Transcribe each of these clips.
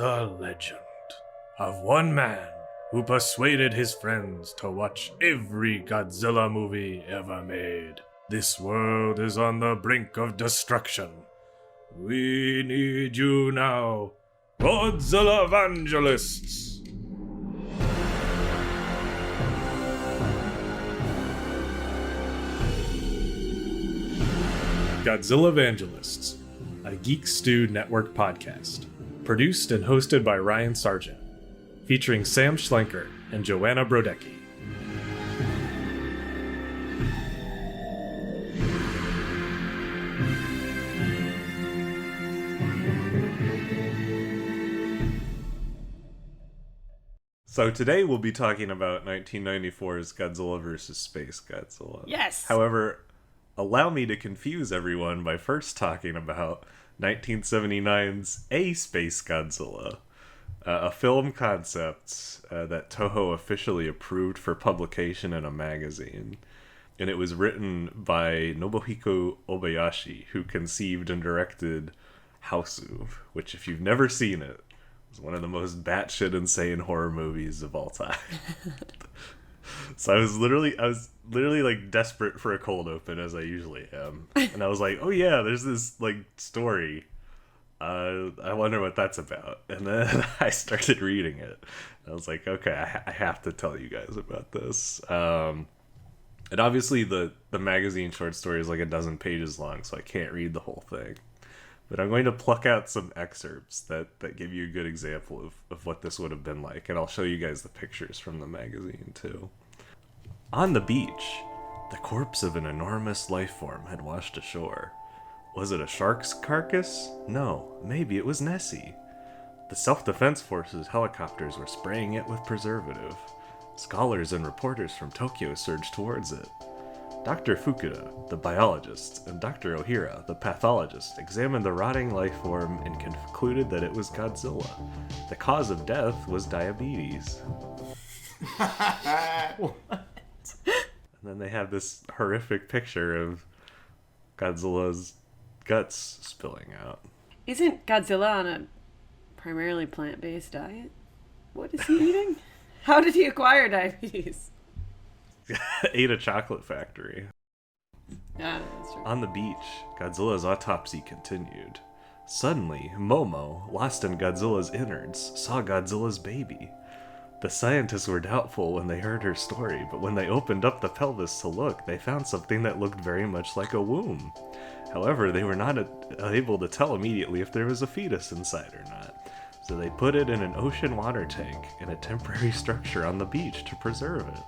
a legend of one man who persuaded his friends to watch every Godzilla movie ever made. This world is on the brink of destruction. We need you now, Godzillavangelists! Godzillavangelists, a Geek Stew Network podcast, produced and hosted by Ryan Sargent, featuring Sam Schlenker and Joanna Brodecki. So today we'll be talking about 1994's Godzilla vs. Spacegodzilla. Yes! However, allow me to confuse everyone by first talking about 1979's A Spacegodzilla, a film concept that Toho officially approved for publication in a magazine. And it was written by Nobuhiko Obayashi, who conceived and directed Hausu, which, if you've never seen it, is one of the most batshit insane horror movies of all time. So I was literally like desperate for a cold open, as I usually am, and I was like, oh yeah, there's this like story. I wonder what that's about. And then I started reading it. I was like, okay, I have to tell you guys about this. And obviously the magazine short story is like a dozen pages long, so I can't read the whole thing. But I'm going to pluck out some excerpts that give you a good example of what this would have been like. And I'll show you guys the pictures from the magazine, too. On the beach, the corpse of an enormous life form had washed ashore. Was it a shark's carcass? No, maybe it was Nessie. The Self-Defense Force's helicopters were spraying it with preservative. Scholars and reporters from Tokyo surged towards it. Dr. Fukuda, the biologist, and Dr. Ohira, the pathologist, examined the rotting life form and concluded that it was Godzilla. The cause of death was diabetes. What? And then they have this horrific picture of Godzilla's guts spilling out. Isn't Godzilla on a primarily plant-based diet? What is he eating? How did he acquire diabetes? Ate a chocolate factory. Yeah, that's true. On the beach, Godzilla's autopsy continued. Suddenly, Momo, lost in Godzilla's innards, saw Godzilla's baby. The scientists were doubtful when they heard her story, but when they opened up the pelvis to look, they found something that looked very much like a womb. However, they were not able to tell immediately if there was a fetus inside or not. So they put it in an ocean water tank in a temporary structure on the beach to preserve it.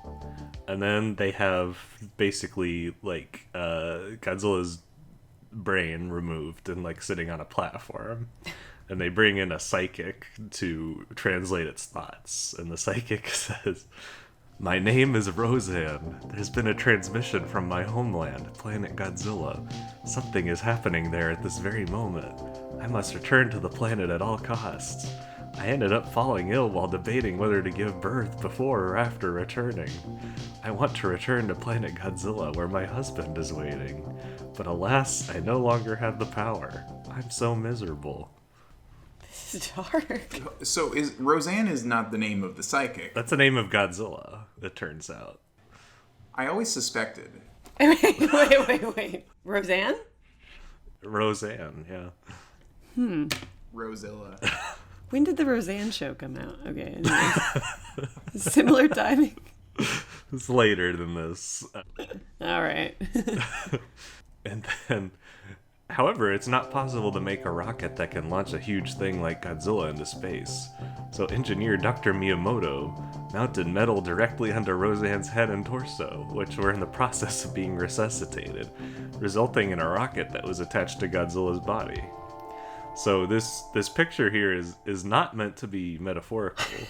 And then they have basically like Godzilla's brain removed and like sitting on a platform. And they bring in a psychic to translate its thoughts. And the psychic says, "My name is Roseanne. There's been a transmission from my homeland, planet Godzilla. Something is happening there at this very moment. I must return to the planet at all costs. I ended up falling ill while debating whether to give birth before or after returning. I want to return to planet Godzilla where my husband is waiting. But alas, I no longer have the power. I'm so miserable." This is dark. So Roseanne is not the name of the psychic. That's the name of Godzilla, it turns out. I always suspected. Wait. Roseanne? Roseanne, yeah. Rosilla. When did the Roseanne show come out? Okay. Similar timing. It's later than this. All right. And then, however, it's not possible to make a rocket that can launch a huge thing like Godzilla into space. So engineer Dr. Miyamoto mounted metal directly onto Roseanne's head and torso, which were in the process of being resuscitated, resulting in a rocket that was attached to Godzilla's body. So this picture here is not meant to be metaphorical.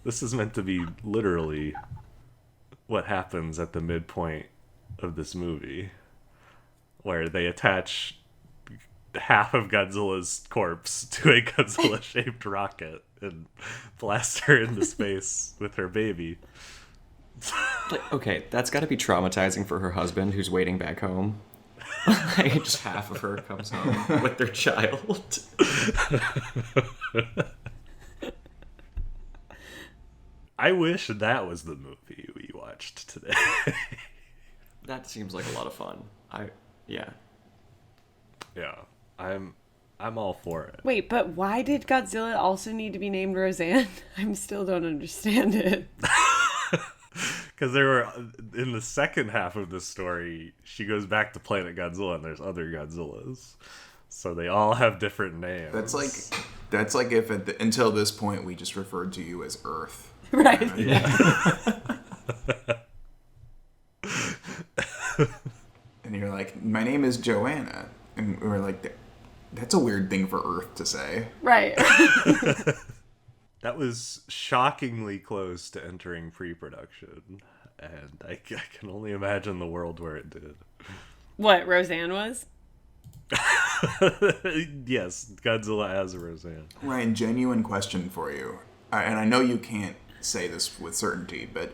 This is meant to be literally what happens at the midpoint of this movie, where they attach half of Godzilla's corpse to a Godzilla-shaped rocket and blast her into space with her baby. Like, okay, that's got to be traumatizing for her husband who's waiting back home. Like, just half of her comes home with their child. I wish that was the movie we watched today. That seems like a lot of fun. Yeah. Yeah, I'm all for it. Wait, but why did Godzilla also need to be named Roseanne? I still don't understand it. Because there were, in the second half of the story, she goes back to Planet Godzilla and there's other Godzillas. So they all have different names. That's like if until this point we just referred to you as Earth. Right. Yeah. And you're like, my name is Joanna. And we're like, that's a weird thing for Earth to say. Right. That was shockingly close to entering pre-production. And I can only imagine the world where it did. What, Roseanne was? Yes, Godzilla as a Roseanne. Ryan, genuine question for you. And I know you can't say this with certainty, but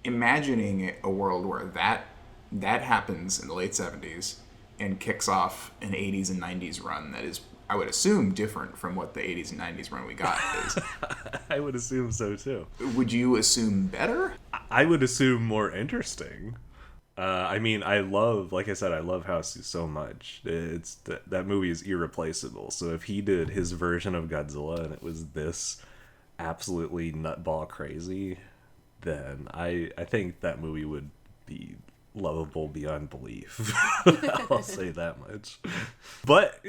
imagining a world where that happens in the late 70s and kicks off an 80s and 90s run that is, I would assume, different from what the 80s and 90s run we got is. I would assume so, too. Would you assume better? I would assume more interesting. I mean, like I said, I love House so much. That movie is irreplaceable. So if he did his version of Godzilla and it was this absolutely nutball crazy, then I think that movie would be lovable beyond belief. I'll say that much. But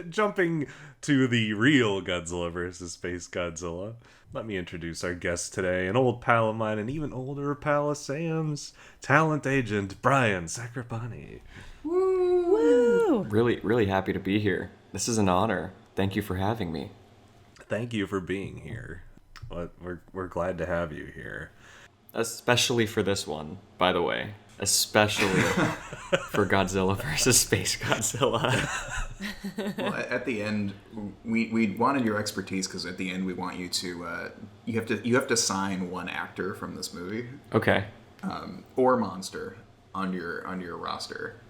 jumping to the real Godzilla versus Spacegodzilla, let me introduce our guest today, an old pal of mine, an even older pal of Sam's, talent agent Brian Sacripanti. Woo! Really, really happy to be here. This is an honor. Thank you for having me. Thank you for being here. We're glad to have you here. Especially for this one, by the way. Especially for Godzilla versus Spacegodzilla. Well, at the end, we wanted your expertise because at the end we want you to you have to sign one actor from this movie, Okay. or monster on your roster.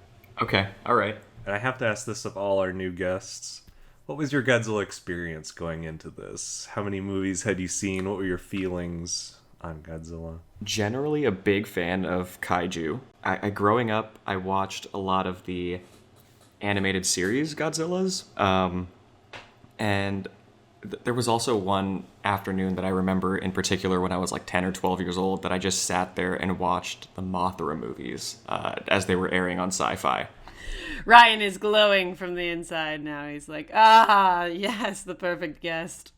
Okay. All right. And I have to ask this of all our new guests. What was your Godzilla experience going into this? How many movies had you seen? What were your feelings on Godzilla? Generally a big fan of kaiju. I growing up, I watched a lot of the animated series Godzillas. And there was also one afternoon that I remember in particular when I was like 10 or 12 years old that I just sat there and watched the Mothra movies as they were airing on Sci-Fi. Ryan is glowing from the inside now. He's like, yes, the perfect guest.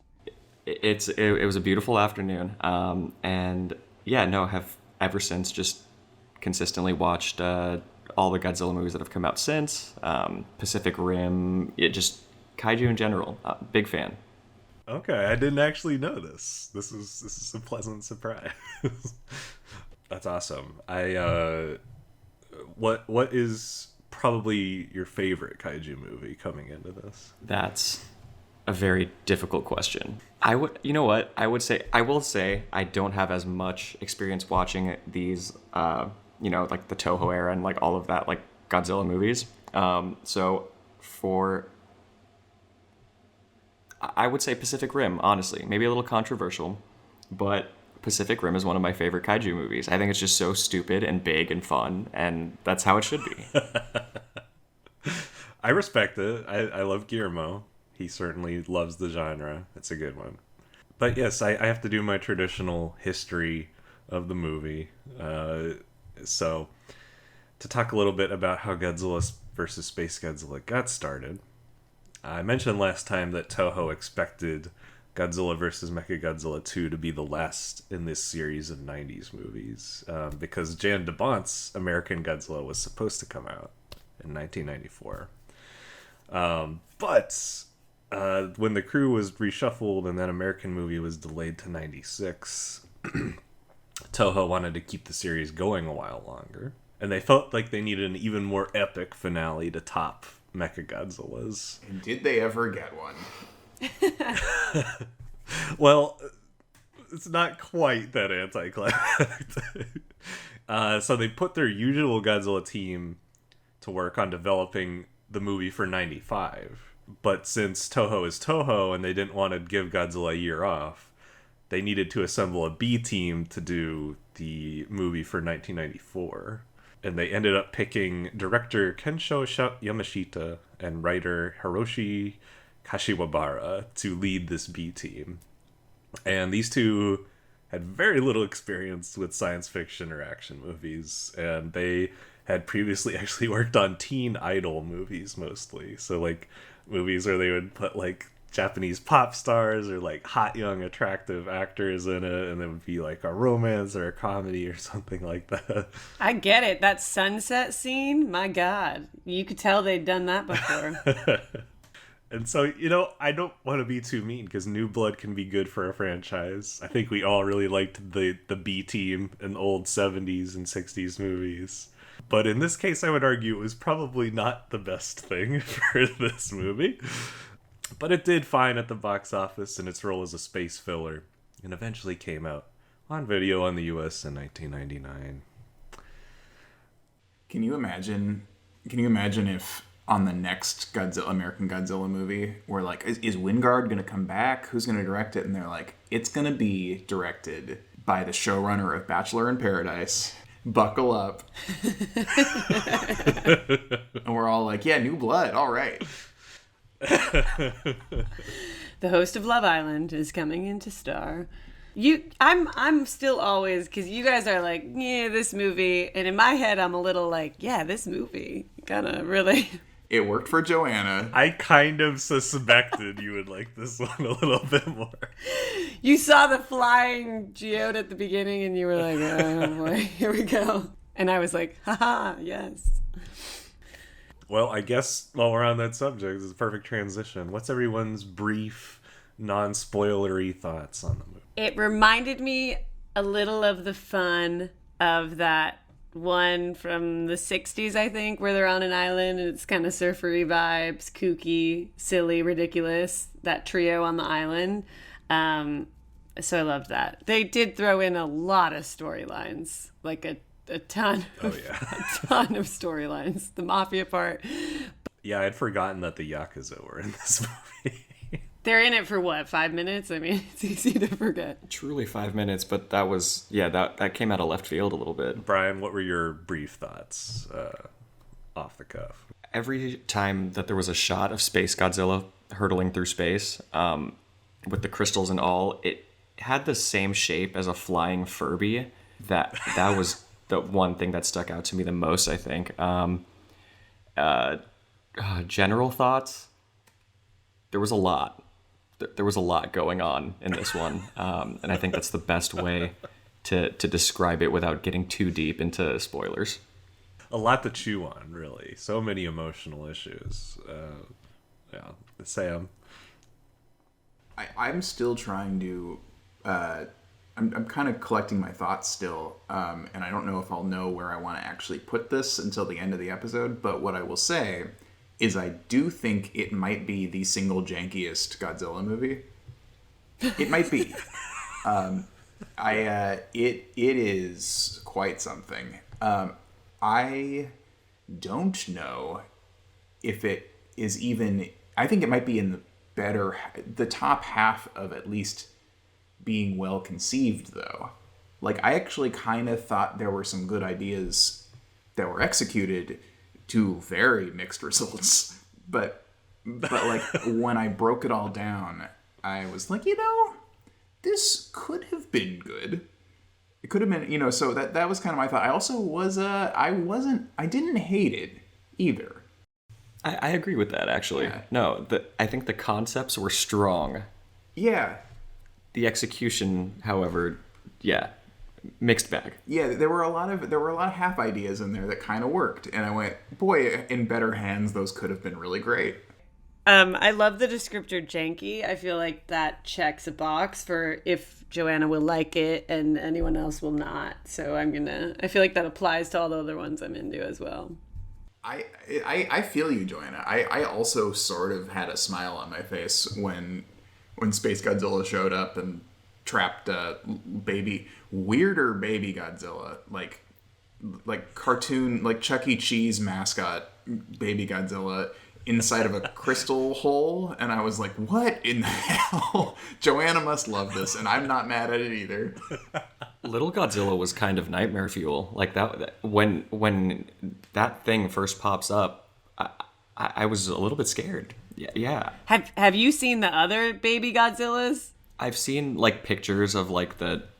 It was a beautiful afternoon. And yeah, no, have ever since just consistently watched all the Godzilla movies that have come out since. Pacific Rim, just kaiju in general. Big fan. Okay, I didn't actually know this. This is a pleasant surprise. That's awesome. What is probably your favorite kaiju movie coming into this? That's a very difficult question. I will say I don't have as much experience watching these, like the Toho era and like all of that, like Godzilla movies. I would say Pacific Rim, honestly. Maybe a little controversial, but Pacific Rim is one of my favorite kaiju movies. I think it's just so stupid and big and fun, and that's how it should be. I respect it. I love Guillermo. He certainly loves the genre. It's a good one. But yes, I have to do my traditional history of the movie. So, to talk a little bit about how Godzilla versus Spacegodzilla got started, I mentioned last time that Toho expected Godzilla vs. Mechagodzilla 2 to be the last in this series of 90s movies, because Jan de Bont's American Godzilla was supposed to come out in 1994. But when the crew was reshuffled and that American movie was delayed to 96, Toho wanted to keep the series going a while longer, and they felt like they needed an even more epic finale to top Mechagodzilla's. And did they ever get one? Well, it's not quite that anticlimactic. So they put their usual Godzilla team to work on developing the movie for 95. But since Toho is Toho and they didn't want to give Godzilla a year off, they needed to assemble a B team to do the movie for 1994. And they ended up picking director Kensho Yamashita and writer Hiroshi Kashiwabara to lead this B team. And these two had very little experience with science fiction or action movies, and they had previously actually worked on teen idol movies mostly. So, like, movies where they would put, like, Japanese pop stars or, like, hot, young, attractive actors in it, and it would be, like, a romance or a comedy or something like that. I get it. That sunset scene, my God. You could tell they'd done that before. And so, you know, I don't want to be too mean because new blood can be good for a franchise. I think we all really liked the B team in old 70s and 60s movies. But in this case, I would argue it was probably not the best thing for this movie. But it did fine at the box office in its role as a space filler, and eventually came out on video in the US in 1999. Can you imagine if on the next American Godzilla movie, we're like, is Wingard going to come back? Who's going to direct it? And they're like, it's going to be directed by the showrunner of Bachelor in Paradise. Buckle up. And we're all like, yeah, new blood. All right. The host of Love Island is coming in to star. I'm still always, because you guys are like, yeah, this movie. And in my head, I'm a little like, yeah, this movie. Kind of really... It worked for Joanna. I kind of suspected you would like this one a little bit more. You saw the flying geode at the beginning and you were like, oh boy, here we go. And I was like, haha, yes. Well, I guess while we're on that subject, it's a perfect transition. What's everyone's brief, non-spoilery thoughts on the movie? It reminded me a little of the fun of that one from the 60s, I think, where they're on an island and it's kind of surfery vibes, kooky, silly, ridiculous, that trio on the island. So I loved that. They did throw in a lot of storylines, like a ton of storylines. The mafia part. Yeah, I'd forgotten that the Yakuza were in this movie. They're in it for what, 5 minutes? I mean, it's easy to forget. Truly 5 minutes, but that was, that came out of left field a little bit. Brian, what were your brief thoughts off the cuff? Every time that there was a shot of Spacegodzilla hurtling through space, with the crystals and all, it had the same shape as a flying Furby. That was the one thing that stuck out to me the most, I think. General thoughts? There was a lot. There was a lot going on in this one, and I think that's the best way to describe it without getting too deep into spoilers. A lot to chew on, really. So many emotional issues. Yeah, Sam. I'm still trying to... I'm kind of collecting my thoughts still, and I don't know if I'll know where I want to actually put this until the end of the episode, but what I will say is I do think it might be the single jankiest Godzilla movie. It might be. It is quite something. I don't know if it is even... I think it might be in the top half of at least being well conceived, though. Like, I actually kind of thought there were some good ideas that were executed to very mixed results, but like when I broke it all down, I was like, this could have been good. It could have been, so that was kind of my thought. I also was I didn't hate it either. I agree with that, actually. Yeah. No, I think the concepts were strong. Yeah. The execution, however, mixed bag. Yeah, there were a lot of half ideas in there that kind of worked, and I went, boy, in better hands, those could have been really great. I love the descriptor janky. I feel like that checks a box for if Joanna will like it and anyone else will not. So I feel like that applies to all the other ones I'm into as well. I feel you, Joanna. I also sort of had a smile on my face when Spacegodzilla showed up and trapped weirder baby Godzilla, like cartoon, like Chuck E. Cheese mascot baby Godzilla inside of a crystal hole, and I was like, what in the hell? Joanna must love this, and I'm not mad at it either. Little Godzilla was kind of nightmare fuel. Like that when that thing first pops up, I was a little bit scared. Yeah. Have you seen the other baby Godzillas? I've seen like pictures of like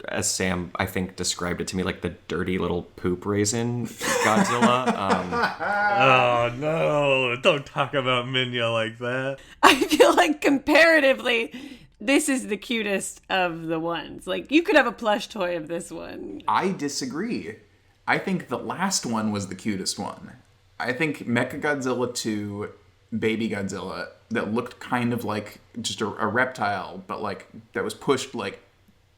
as Sam I think described it to me, like the dirty little poop raisin Godzilla. Oh no! Don't talk about Minya like that. I feel like comparatively, this is the cutest of the ones. Like, you could have a plush toy of this one. I disagree. I think the last one was the cutest one. I think Mechagodzilla 2, Baby Godzilla, that looked kind of like just a reptile, but like that was pushed like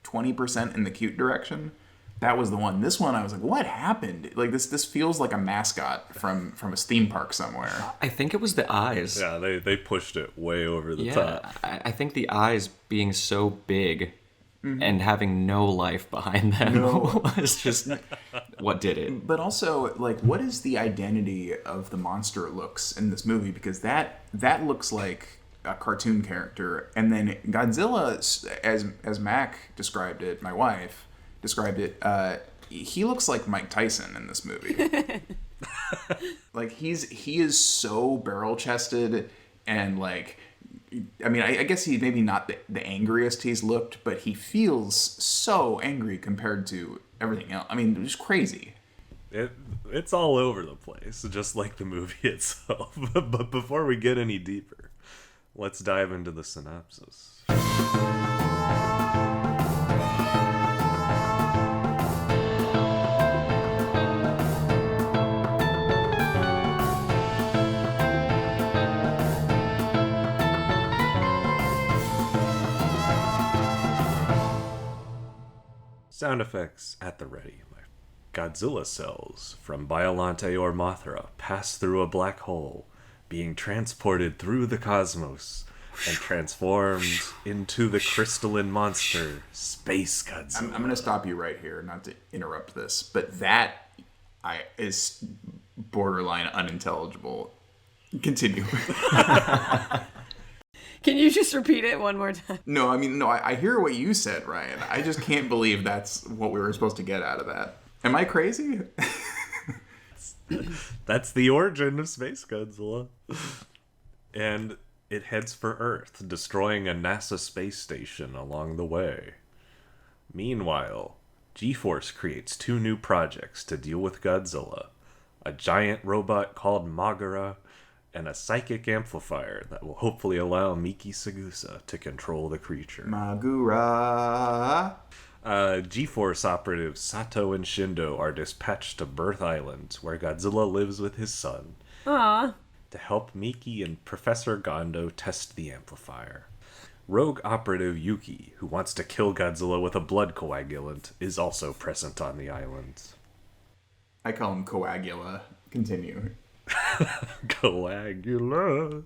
20% in the cute direction. That was the one. This one, I was like, what happened? Like this feels like a mascot from a theme park somewhere. I think it was the eyes. Yeah, they pushed it way over the top. I think the eyes being so big and having no life behind them was just what did it. But also, like, what is the identity of the monster looks in this movie? Because that looks like a cartoon character, and then Godzilla, as Mac described it, my wife described it, he looks like Mike Tyson in this movie. Like he is so barrel chested and like. I mean, I guess he's maybe not the angriest he's looked, but he feels so angry compared to everything else. I mean, it's just crazy. It's all over the place, just like the movie itself. But before we get any deeper, let's dive into the synopsis. Sound effects at the ready. Godzilla cells from Biollante or Mothra pass through a black hole, being transported through the cosmos and transformed into the crystalline monster, Spacegodzilla. I'm going to stop you right here, not to interrupt this, but that is borderline unintelligible. Continue. Can you just repeat it one more time? No, I hear what you said, Ryan. I just can't believe that's what we were supposed to get out of that. Am I crazy? That's the origin of Spacegodzilla. And it heads for Earth, destroying a NASA space station along the way. Meanwhile, G-Force creates 2 new projects to deal with Godzilla. A giant robot called Mogera, and a psychic amplifier that will hopefully allow Miki Sagusa to control the creature. Magura. G-Force operatives Sato and Shindo are dispatched to Birth Island, where Godzilla lives with his son. Aww. To help Miki and Professor Gondo test the amplifier. Rogue operative Yuki, who wants to kill Godzilla with a blood coagulant, is also present on the island. I call him Coagula. Continue. Coagula.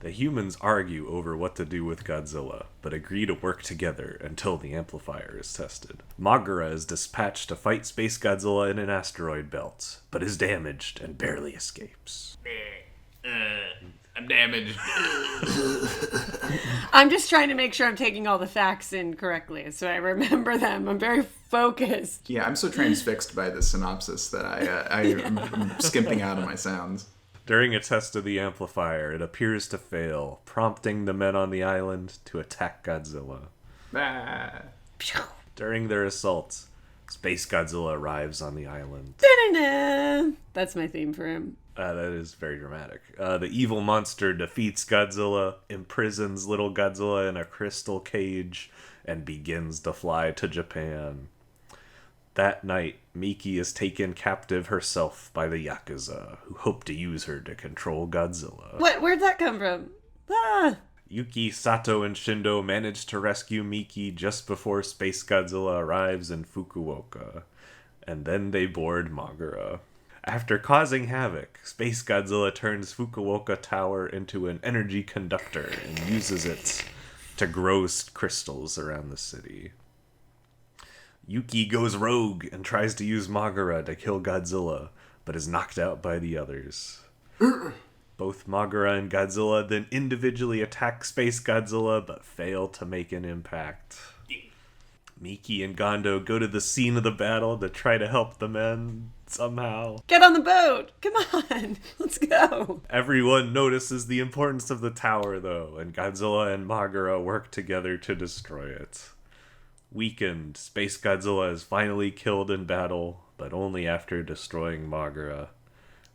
The humans argue over what to do with Godzilla, but agree to work together until the amplifier is tested. Mogera is dispatched to fight Space Godzilla in an asteroid belt, but is damaged and barely escapes. I'm damaged. I'm just trying to make sure I'm taking all the facts in correctly, so I remember them. I'm very focused. Yeah, I'm so transfixed by the synopsis that I'm skimping out on my sounds. During a test of the amplifier, it appears to fail, prompting the men on the island to attack Godzilla. Ah. During their assault, Space Godzilla arrives on the island. Da-da-da. That's my theme for him. That is very dramatic. The evil monster defeats Godzilla, imprisons little Godzilla in a crystal cage, and begins to fly to Japan. That night, Miki is taken captive herself by the Yakuza, who hope to use her to control Godzilla. What? Where'd that come from? Ah! Yuki, Sato, and Shindo manage to rescue Miki just before Space Godzilla arrives in Fukuoka, and then they board Mogera. After causing havoc, Space Godzilla turns Fukuoka Tower into an energy conductor and uses it to grow crystals around the city. Yuki goes rogue and tries to use Mogera to kill Godzilla, but is knocked out by the others. Both Mogera and Godzilla then individually attack Space Godzilla, but fail to make an impact. Miki and Gondo go to the scene of the battle to try to help the men somehow. Get on the boat! Come on! Let's go! Everyone notices the importance of the tower, though, and Godzilla and Mogera work together to destroy it. Weakened, Space Godzilla is finally killed in battle, but only after destroying Mogera.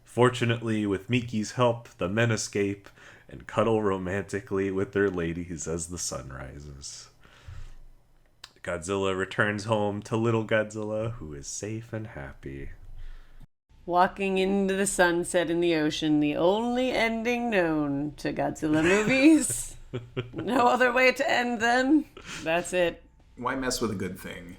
Fortunately, with Miki's help, the men escape and cuddle romantically with their ladies as the sun rises. Godzilla returns home to little Godzilla, who is safe and happy. Walking into the sunset in the ocean, the only ending known to Godzilla movies. No other way to end them. That's it. Why mess with a good thing?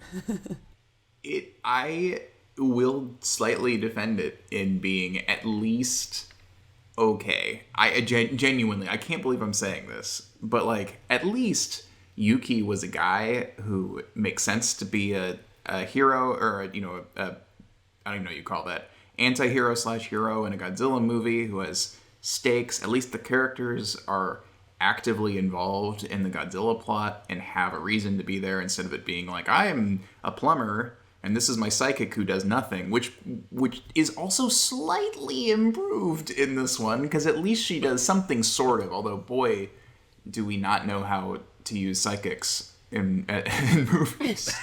I will slightly defend it in being at least okay. I genuinely, I can't believe I'm saying this, but like at least Yuki was a guy who makes sense to be a hero, or I don't even know what you call that, anti-hero / hero in a Godzilla movie who has stakes. At least the characters are actively involved in the Godzilla plot and have a reason to be there, instead of it being like, I am a plumber and this is my psychic who does nothing, which is also slightly improved in this one, because at least she does something sort of, although boy, do we not know how to use psychics in movies.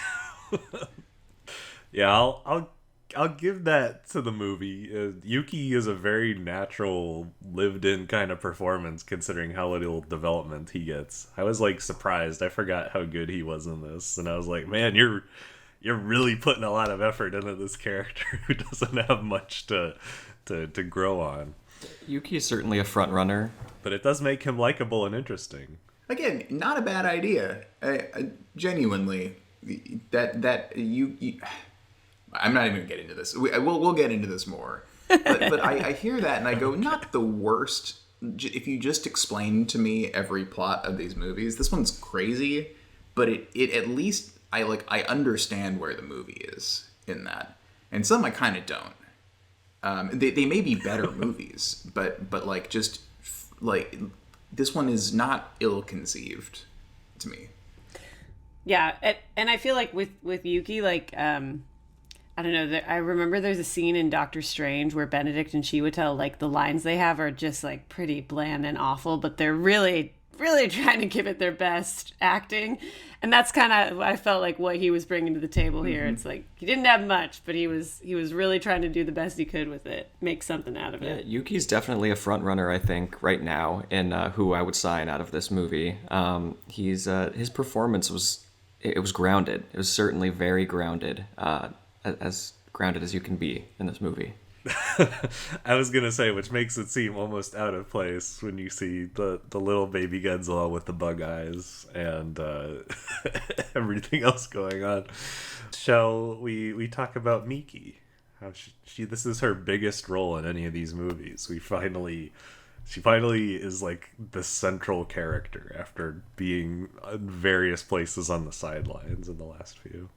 Yeah, I'll give that to the movie. Yuki is a very natural, lived-in kind of performance, considering how little development he gets. I was like surprised. I forgot how good he was in this, and I was like, man, you're really putting a lot of effort into this character who doesn't have much to grow on. Yuki is certainly a front runner, but it does make him likable and interesting. Again, not a bad idea. Genuinely, that you I'm not even gonna get into this. We'll get into this more. But I hear that and I go, not the worst. If you just explain to me every plot of these movies, this one's crazy, but it at least I understand where the movie is in that, and some I kind of don't. They may be better movies, but like just like this one is not ill-conceived to me. Yeah, and I feel like with Yuki, like I don't know. I remember there's a scene in Doctor Strange where Benedict and Chiwetel, like the lines they have are just like pretty bland and awful, but they're really trying to give it their best acting. And that's kind of, I felt like what he was bringing to the table here. Mm-hmm. It's like he didn't have much, but he was really trying to do the best he could with it, make something out of it. Yuki's definitely a front runner, I think, right now in who I would sign out of this movie. His performance was grounded. It was certainly very grounded, as grounded as you can be in this movie. I was gonna say, which makes it seem almost out of place when you see the little baby Godzilla with the bug eyes and everything else going on. Shall we talk about Miki? How she this is her biggest role in any of these movies. She finally is like the central character after being in various places on the sidelines in the last few.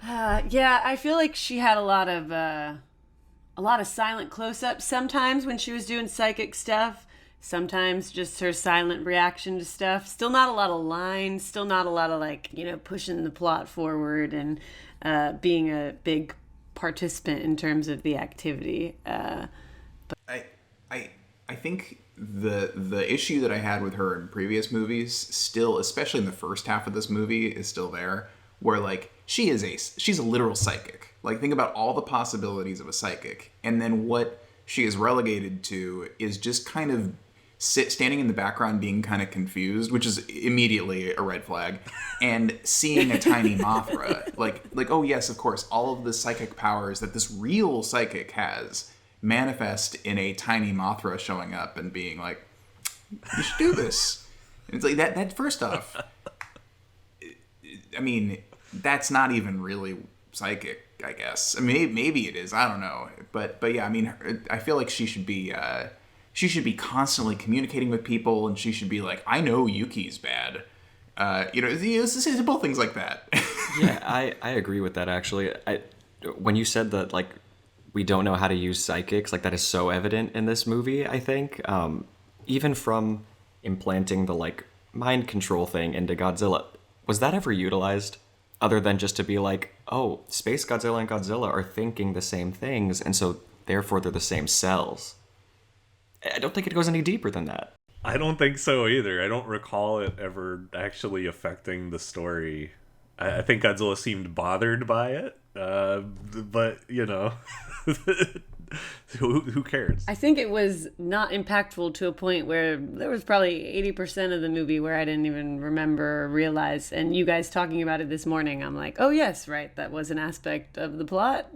Yeah, I feel like she had a lot of silent close-ups sometimes when she was doing psychic stuff. Sometimes just her silent reaction to stuff. Still not a lot of lines. Still not a lot of pushing the plot forward and being a big participant in terms of the activity. I think the issue that I had with her in previous movies still, especially in the first half of this movie, is still there. Where like she's a literal psychic. Like think about all the possibilities of a psychic, and then what she is relegated to is just kind of standing in the background, being kind of confused, which is immediately a red flag, and seeing a tiny Mothra. Like oh yes, of course, all of the psychic powers that this real psychic has manifest in a tiny Mothra showing up and being like, you should do this. And it's like that first off, I mean, that's not even really psychic, I guess. I mean, maybe it is. I don't know. But yeah, I mean, I feel like she should be constantly communicating with people, and she should be like, I know Yuki's bad. Simple things like that. Yeah, I agree with that, actually. When you said that, like, we don't know how to use psychics. Like, that is so evident in this movie, I think. Even from implanting the, like, mind control thing into Godzilla. Was that ever utilized? Other than just to be like, oh, Space Godzilla and Godzilla are thinking the same things, and so therefore they're the same cells. I don't think it goes any deeper than that. I don't think so either. I don't recall it ever actually affecting the story. I think Godzilla seemed bothered by it, but, you know, who cares? I think it was not impactful to a point where there was probably 80% of the movie where I didn't even remember or realize. And you guys talking about it this morning, I'm like, oh, yes, right, that was an aspect of the plot.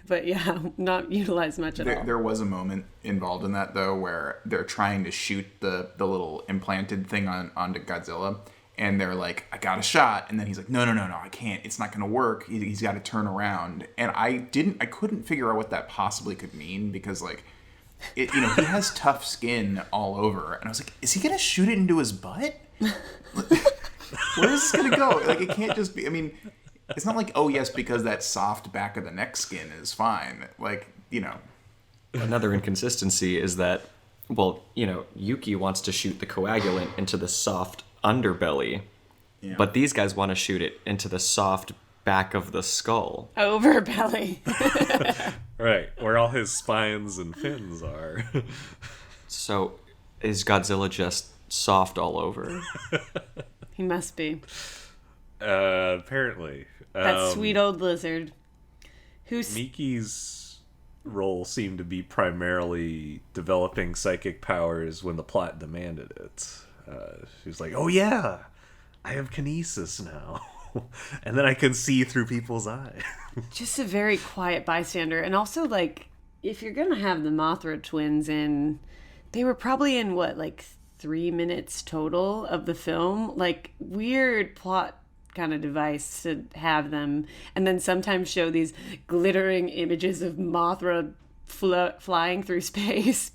But yeah, not utilized much at all. There was a moment involved in that, though, where they're trying to shoot the little implanted thing onto Godzilla. And they're like, I got a shot. And then he's like, no, I can't. It's not going to work. He's got to turn around. And I couldn't figure out what that possibly could mean because, like, he has tough skin all over. And I was like, is he going to shoot it into his butt? Where is this going to go? Like, it can't just be, I mean, it's not like, oh, yes, because that soft back of the neck skin is fine. Like, Another inconsistency is that, well, Yuki wants to shoot the coagulant into the soft underbelly, but these guys want to shoot it into the soft back of the skull. Overbelly. Right, where all his spines and fins are. So, is Godzilla just soft all over? He must be. Apparently. That sweet old lizard. Miki's role seemed to be primarily developing psychic powers when the plot demanded it. She was like, oh yeah, I have kinesis now. And then I can see through people's eyes. Just a very quiet bystander. And also, like, if you're going to have the Mothra twins in, they were probably in, 3 minutes total of the film? Like, weird plot kind of device to have them. And then sometimes show these glittering images of Mothra flying through space.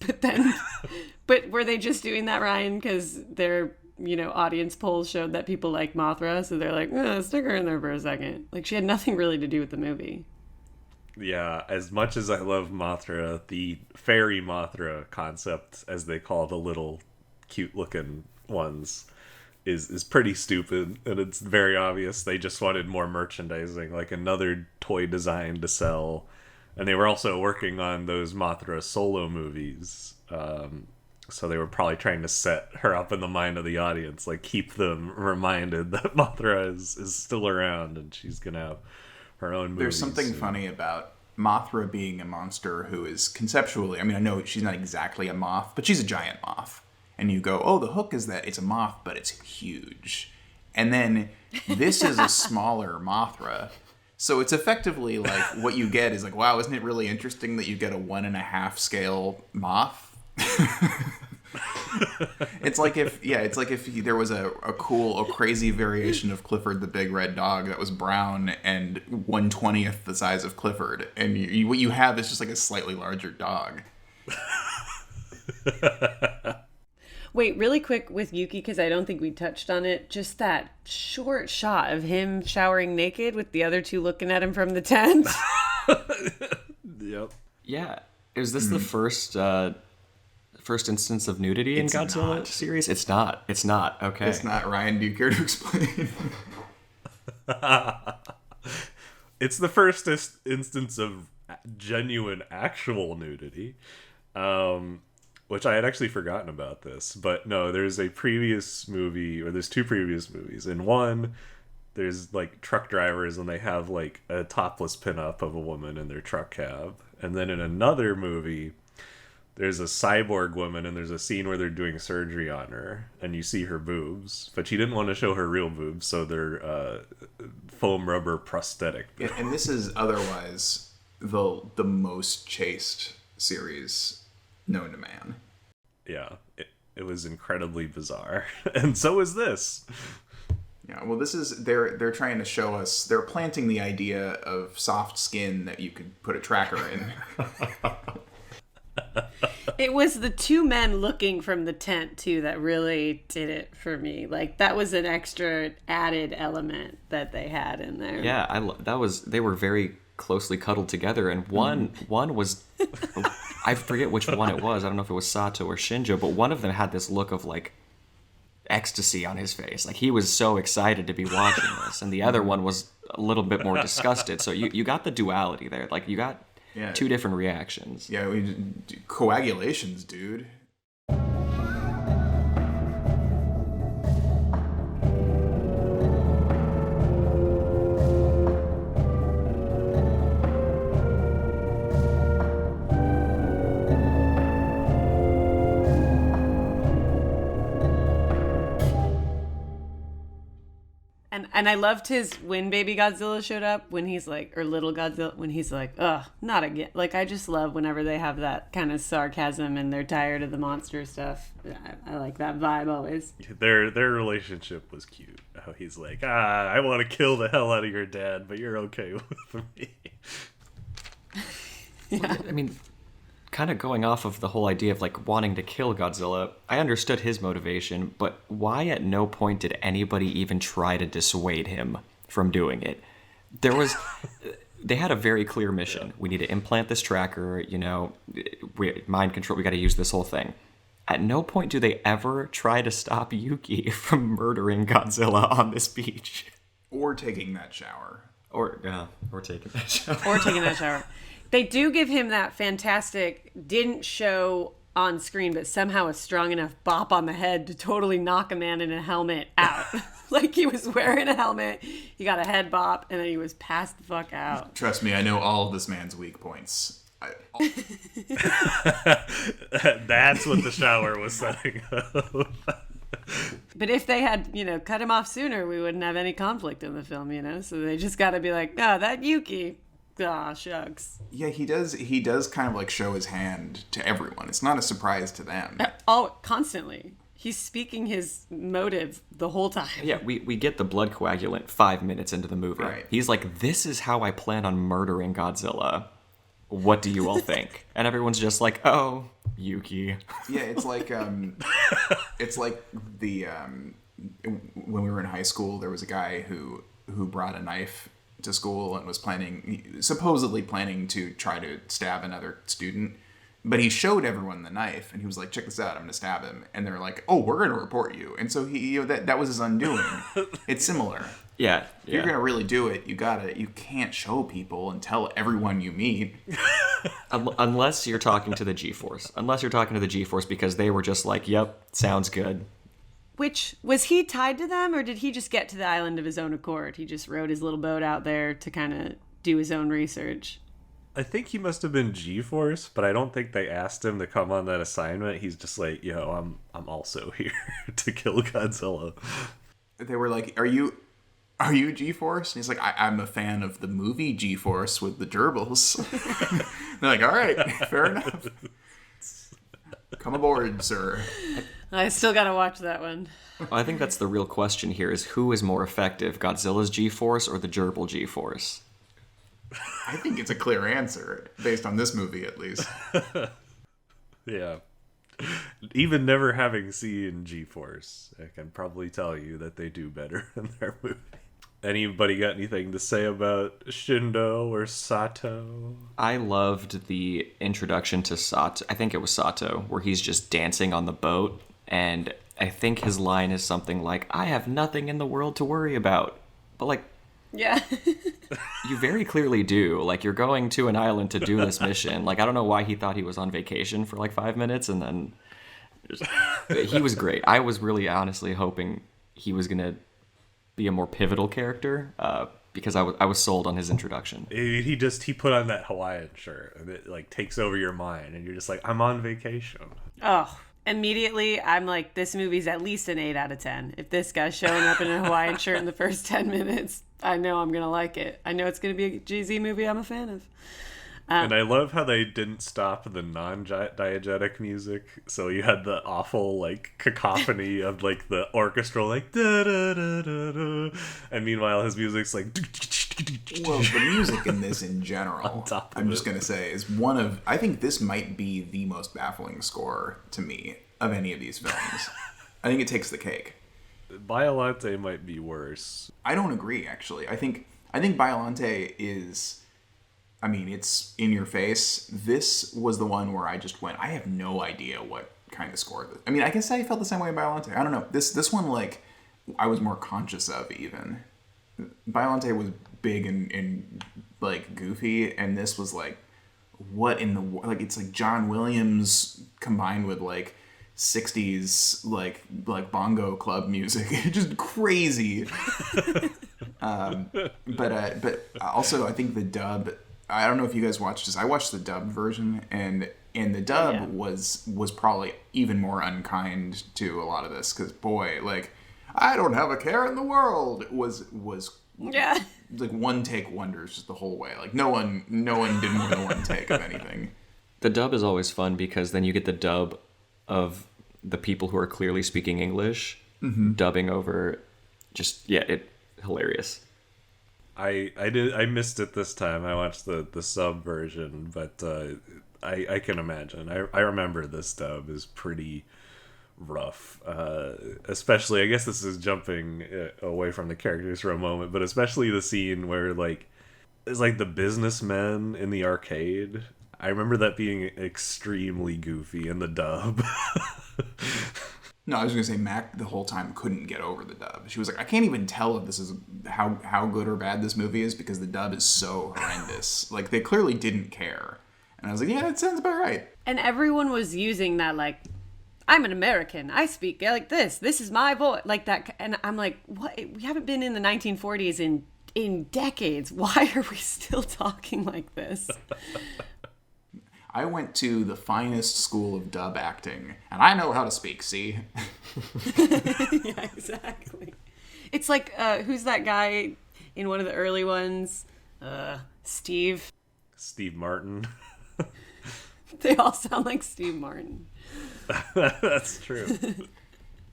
But were they just doing that, Ryan, because their, audience polls showed that people like Mothra, so they're like, stick her in there for a second. Like, she had nothing really to do with the movie. Yeah, as much as I love Mothra, the fairy Mothra concept, as they call the little cute-looking ones, is pretty stupid, and it's very obvious they just wanted more merchandising, like another toy design to sell. And they were also working on those Mothra solo movies. So they were probably trying to set her up in the mind of the audience, like keep them reminded that Mothra is still around and she's going to have her own movies. There's something funny about Mothra being a monster who is conceptually, I mean, I know she's not exactly a moth, but she's a giant moth. And you go, oh, the hook is that it's a moth, but it's huge. And then this is a smaller Mothra. So it's effectively like what you get is like, wow, isn't it really interesting that you get a 1.5 scale moth? It's like if there was a crazy variation of Clifford the Big Red Dog that was brown and 1/20th the size of Clifford, and what you have is just like a slightly larger dog. Wait, really quick with Yuki, because I don't think we touched on it. Just that short shot of him showering naked with the other two looking at him from the tent. Yep. Yeah. Is this the first instance of nudity in Godzilla series? It's not. Okay. It's not. Ryan, do you care to explain? It's the first instance of genuine, actual nudity. Which I had actually forgotten about this. But no, there's a previous movie, or there's two previous movies. In one, there's like truck drivers and they have like a topless pinup of a woman in their truck cab. And then in another movie, there's a cyborg woman and there's a scene where they're doing surgery on her and you see her boobs. But she didn't want to show her real boobs, so they're foam rubber prosthetic boobs. And this is otherwise the most chaste series known to man. Yeah, it was incredibly bizarre. And so is this. Yeah, well, this is they're trying to show us, they're planting the idea of soft skin that you could put a tracker in. It was the two men looking from the tent too that really did it for me. Like, that was an extra added element that they had in there. Yeah, they were very closely cuddled together, and one was, I forget which one it was. I don't know if it was Sato or Shinjo, but one of them had this look of like ecstasy on his face. Like he was so excited to be watching this, and the other one was a little bit more disgusted. So you got the duality there. Like you got two different reactions. Yeah, coagulations, dude. And I loved his when Baby Godzilla showed up, when he's like, or Little Godzilla, when he's like, ugh, not again. Like, I just love whenever they have that kind of sarcasm and they're tired of the monster stuff. I like that vibe always. Their relationship was cute. How he's like, I want to kill the hell out of your dad, but you're okay with me. Yeah. I mean, kind of going off of the whole idea of like wanting to kill Godzilla, I understood his motivation, but why at no point did anybody even try to dissuade him from doing it? They had a very clear mission. Yeah. We need to implant this tracker, mind control, we got to use this whole thing. At no point do they ever try to stop Yuki from murdering Godzilla on this beach. Or taking that shower. Or taking that shower. Or taking that shower. They do give him that fantastic, didn't show on screen, but somehow a strong enough bop on the head to totally knock a man in a helmet out. Like he was wearing a helmet, he got a head bop, and then he was passed the fuck out. Trust me, I know all of this man's weak points. That's what the shower was setting up. But if they had, cut him off sooner, we wouldn't have any conflict in the film, So they just got to be like, that Yuki. Ah, shucks. Yeah, he does kind of like show his hand to everyone. It's not a surprise to them. Constantly. He's speaking his motive the whole time. Yeah, we get the blood coagulant 5 minutes into the movie. Right. He's like, this is how I plan on murdering Godzilla. What do you all think? And everyone's just like, oh, Yuki. Yeah, it's like the when we were in high school, there was a guy who brought a knife to school and was supposedly planning to try to stab another student, but he showed everyone the knife and he was like, check this out, I'm gonna stab him, and they're like, oh, we're gonna report you. And so he that was his undoing. It's similar. Yeah. If you're gonna really do it, you can't show people and tell everyone you meet. Unless you're talking to the G-Force. Because they were just like, yep, sounds good. Which, was he tied to them, or did he just get to the island of his own accord? He just rowed his little boat out there to kind of do his own research. I think he must have been G-Force, but I don't think they asked him to come on that assignment. He's just like, I'm also here to kill Godzilla. They were like, are you G-Force? And he's like, I'm a fan of the movie G-Force with the gerbils. They're like, all right, fair enough. Come aboard, sir. I still gotta watch that one. Well, I think that's the real question here, is who is more effective, Godzilla's G-Force or the gerbil G-Force? I think it's a clear answer, based on this movie at least. Yeah. Even never having seen G-Force, I can probably tell you that they do better in their movie. Anybody got anything to say about Shindo or Sato? I loved the introduction to Sato. I think it was Sato, where he's just dancing on the boat. And I think his line is something like, I have nothing in the world to worry about. But like, yeah. You very clearly do. Like, you're going to an island to do this mission. Like, I don't know why he thought he was on vacation for like 5 minutes, and then he was great. I was really honestly hoping he was going to be a more pivotal character, because I was sold on his introduction. He put on that Hawaiian shirt, and it like takes over your mind, and you're just like, I'm on vacation. Oh, immediately I'm like, this movie's at least an 8 out of 10. If this guy's showing up in a Hawaiian shirt in the first 10 minutes, I know I'm gonna like it. I know it's gonna be a GZ movie I'm a fan of. And I love how they didn't stop the non-diegetic music, so you had the awful like cacophony of like the orchestral like da da da da da, and meanwhile his music's like. Well, the music in this in general, I'm just gonna say, is one of, I think this might be the most baffling score to me of any of these films. I think it takes the cake. Biollante might be worse. I don't agree, actually. I think Biollante is I mean, it's in your face. This was the one where I just went, I have no idea what kind of score this. I mean, I guess I felt the same way in Biollante. I don't know. This one, like, I was more conscious of even. Biollante was big and like goofy, and this was like, what in the like? It's like John Williams combined with like 60s like bongo club music. Just crazy. But also I think the dub, I don't know if you guys watched this. I watched the dub version, and the dub was probably even more unkind to a lot of this, because boy, like, I don't have a care in the world was like one take wonders just the whole way. Like no one did more than one take of anything. The dub is always fun because then you get the dub of the people who are clearly speaking English dubbing over. Hilarious. I missed it this time. I watched the sub version, but I can imagine. I remember this dub is pretty rough, especially, I guess this is jumping away from the characters for a moment, but especially the scene where like it's like the businessmen in the arcade. I remember that being extremely goofy in the dub. No, I was gonna say Mac the whole time couldn't get over the dub. She was like, I can't even tell if this is how good or bad this movie is because the dub is so horrendous. Like, they clearly didn't care. And I was like, yeah, that sounds about right. And everyone was using that, like, I'm an American, I speak like this is my voice, like that. And I'm like, what? We haven't been in the 1940s in decades. Why are we still talking like this? I went to the finest school of dub acting, and I know how to speak, see? Yeah, exactly. It's like, who's that guy in one of the early ones? Steve Martin. They all sound like Steve Martin. That's true.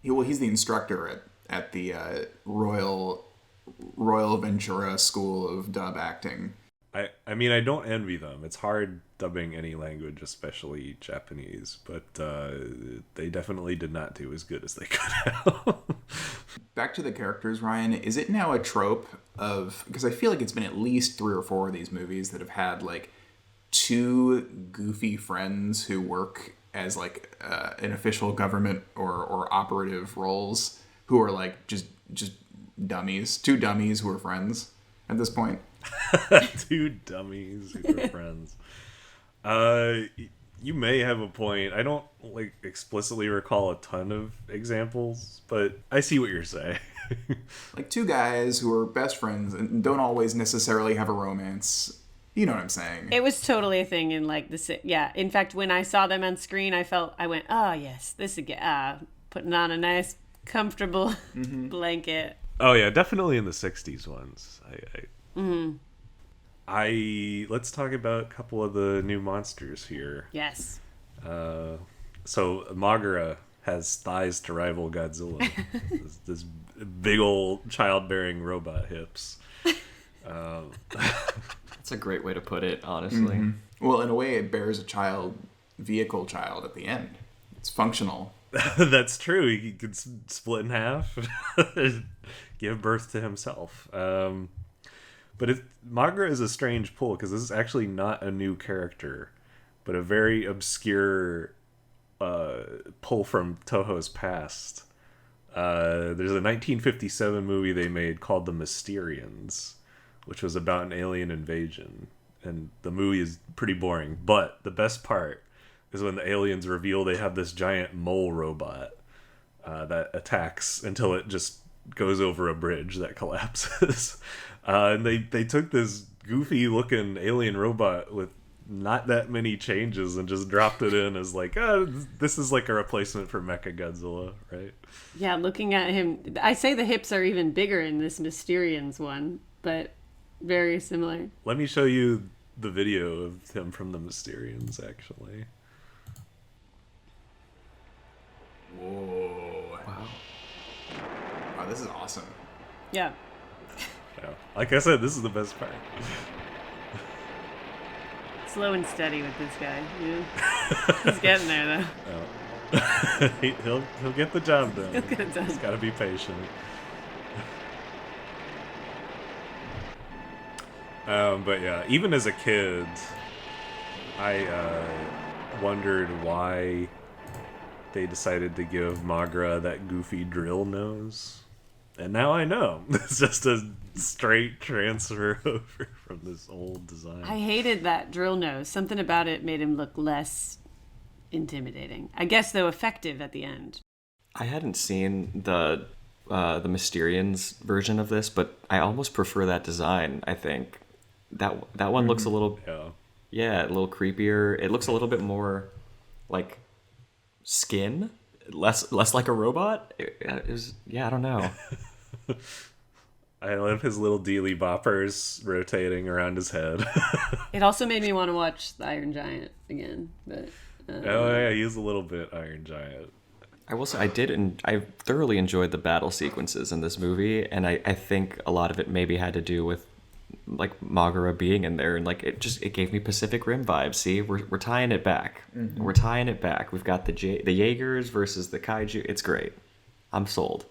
Well, he's the instructor at the Royal Ventura School of Dub Acting. I mean, I don't envy them. It's hard dubbing any language, especially Japanese, but they definitely did not do as good as they could have. Back to the characters, Ryan. Is it now a trope of... Because I feel like it's been at least 3 or 4 of these movies that have had, like, 2 goofy friends who work as, like, an official government or operative roles who are, like, just dummies. 2 dummies who are friends at this point. 2 dummies who are friends. You may have a point. I don't like explicitly recall a ton of examples, but I see what you're saying. Like 2 guys who are best friends and don't always necessarily have a romance. You know what I'm saying? It was totally a thing in like yeah. In fact, when I saw them on screen, I went, oh yes, this again. Putting on a nice, comfortable blanket. Oh yeah, definitely in the '60s ones. Let's talk about a couple of the new monsters here. Yes. So Mogera has thighs to rival Godzilla. this big old childbearing robot hips. That's a great way to put it, honestly. Mm-hmm. Well, in a way, it bears a vehicle child at the end. It's functional. That's true. He could split in half, give birth to himself. But Mogera is a strange pull because this is actually not a new character, but a very obscure pull from Toho's past. There's a 1957 movie they made called The Mysterians, which was about an alien invasion. And the movie is pretty boring. But the best part is when the aliens reveal they have this giant mole robot that attacks until it just goes over a bridge that collapses. And they took this goofy looking alien robot with not that many changes and just dropped it in as like, this is like a replacement for Mechagodzilla, right? Yeah, looking at him, I say the hips are even bigger in this Mysterians one, but very similar. Let me show you the video of him from the Mysterians, actually. Whoa. Wow. Wow, this is awesome. Yeah. Yeah. Like I said, this is the best part. Slow and steady with this guy. Yeah. He's getting there, though. Oh. He'll get the job done. He'll get it done. He's got to be patient. But yeah, even as a kid, I wondered why they decided to give Mogera that goofy drill nose. And now I know. It's just a straight transfer over from this old design. I hated that drill nose. Something about it made him look less intimidating. I guess, though, effective at the end. I hadn't seen the Mysterians version of this, but I almost prefer that design. I think that one looks a little a little creepier. It looks a little bit more like skin, less like a robot. It was, I don't know. I love his little dealy boppers rotating around his head. It also made me want to watch The Iron Giant again. But oh yeah, he's a little bit Iron Giant. I will say I thoroughly enjoyed the battle sequences in this movie, and I think a lot of it maybe had to do with like Mogera being in there, and like it gave me Pacific Rim vibes. See, we're tying it back. Mm-hmm. We're tying it back. We've got the Jaegers versus the kaiju. It's great. I'm sold.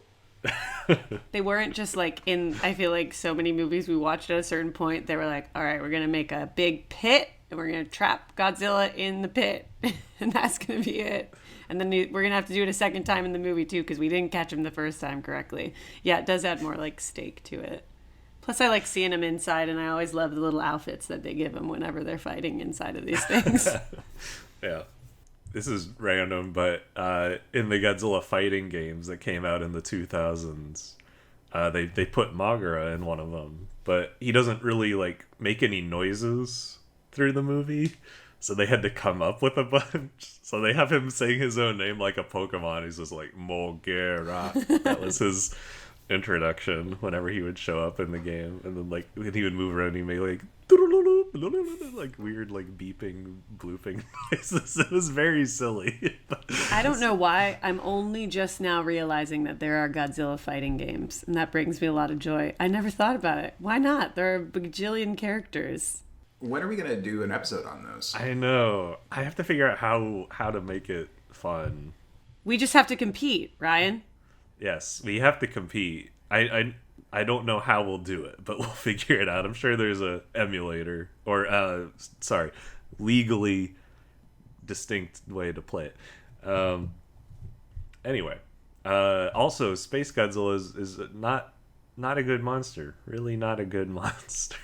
They weren't just like I feel like so many movies we watched at a certain point, they were like, all right, we're going to make a big pit and we're going to trap Godzilla in the pit and that's going to be it. And then we're going to have to do it a second time in the movie too, because we didn't catch him the first time correctly. Yeah, it does add more like stake to it. Plus I like seeing him inside, and I always love the little outfits that they give him whenever they're fighting inside of these things. Yeah. This is random, but in the Godzilla fighting games that came out in the 2000s, they put Mogera in one of them, but he doesn't really like make any noises through the movie, so they had to come up with a bunch. So they have him saying his own name like a Pokemon. He's just like Mogera. That was his introduction whenever he would show up in the game, and then like when he would move around, he made like weird like beeping blooping noises. It was very silly. I don't know why I'm only just now realizing that there are Godzilla fighting games, and that brings me a lot of joy. I never thought about it. Why not? There are a bajillion characters. When are we gonna do an episode on those? I know. I have to figure out how to make it fun. We just have to compete, Ryan. Yes, we have to compete. I don't know how we'll do it, but we'll figure it out. I'm sure there's a emulator or legally distinct way to play it. Anyway, also Spacegodzilla is not a good monster. Really not a good monster.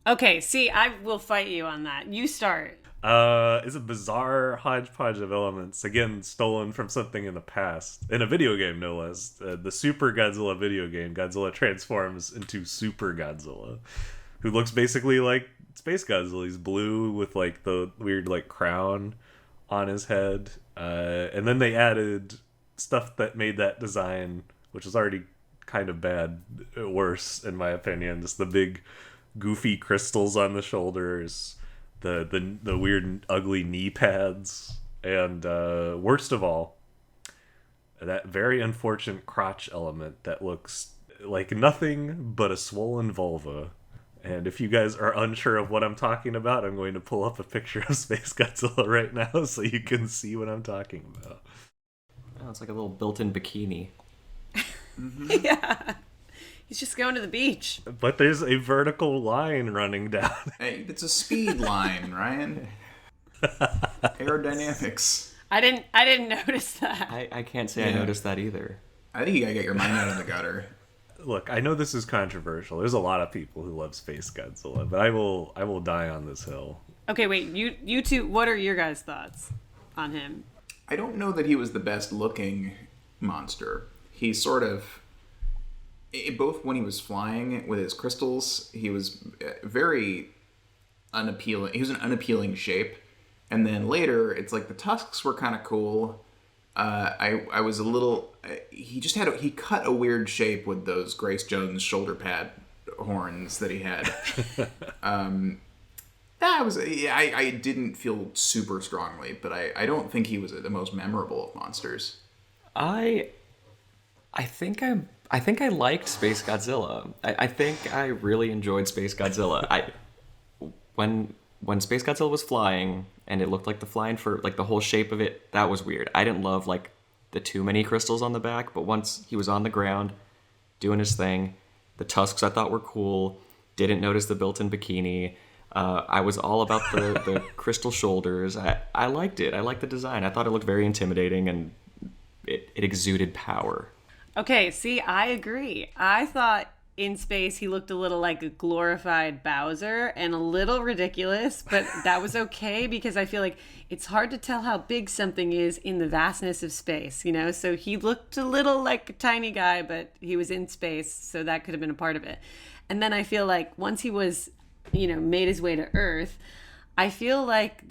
Okay, see, I will fight you on that. You start. It's a bizarre hodgepodge of elements, again stolen from something in the past, in a video game no less. The Super Godzilla video game, Godzilla transforms into Super Godzilla, who looks basically like Space Godzilla. He's blue with like the weird like crown on his head, and then they added stuff that made that design, which was already kind of bad, worse in my opinion. Just the big goofy crystals on the shoulders, the weird ugly knee pads, and worst of all, that very unfortunate crotch element that looks like nothing but a swollen vulva. And if you guys are unsure of what I'm talking about, I'm going to pull up a picture of Space Godzilla right now so you can see what I'm talking about. Oh, it's like a little built-in bikini. Mm-hmm. Yeah. He's just going to the beach. But there's a vertical line running down. Hey, it's a speed line, Ryan. Aerodynamics. I didn't notice that. I can't say I noticed that either. I think you gotta get your mind out of the gutter. Look, I know this is controversial. There's a lot of people who love Space Godzilla, but I will die on this hill. Okay, wait. You two, what are your guys' thoughts on him? I don't know that he was the best looking monster. He sort of... both when he was flying with his crystals, he was very unappealing. He was an unappealing shape. And then later, it's like the tusks were kind of cool. I was a little... he cut a weird shape with those Grace Jones shoulder pad horns that he had. I didn't feel super strongly, but I don't think he was the most memorable of monsters. I think I liked Space Godzilla. I think I really enjoyed Space Godzilla. When Space Godzilla was flying and it looked like the flying fur, like the whole shape of it, that was weird. I didn't love like the too many crystals on the back, but once he was on the ground doing his thing, the tusks I thought were cool. Didn't notice the built-in bikini. I was all about the crystal shoulders. I liked it. I liked the design. I thought it looked very intimidating, and it exuded power. Okay, see, I agree. I thought in space he looked a little like a glorified Bowser and a little ridiculous, but that was okay because I feel like it's hard to tell how big something is in the vastness of space, you know? So he looked a little like a tiny guy, but he was in space, so that could have been a part of it. And then I feel like once he was, you know, made his way to Earth, I feel like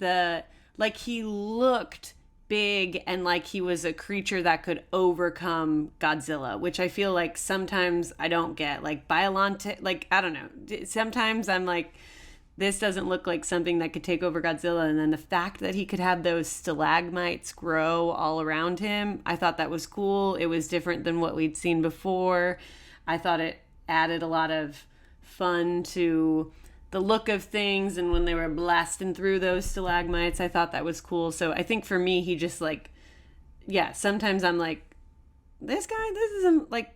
he looked big and like he was a creature that could overcome Godzilla, which I feel like sometimes I don't get. Like Biollante, like I don't know. Sometimes I'm like, this doesn't look like something that could take over Godzilla. And then the fact that he could have those stalagmites grow all around him, I thought that was cool. It was different than what we'd seen before. I thought it added a lot of fun to the look of things, and when they were blasting through those stalagmites, I thought that was cool. So I think for me, he just like, yeah, sometimes I'm like, this isn't like,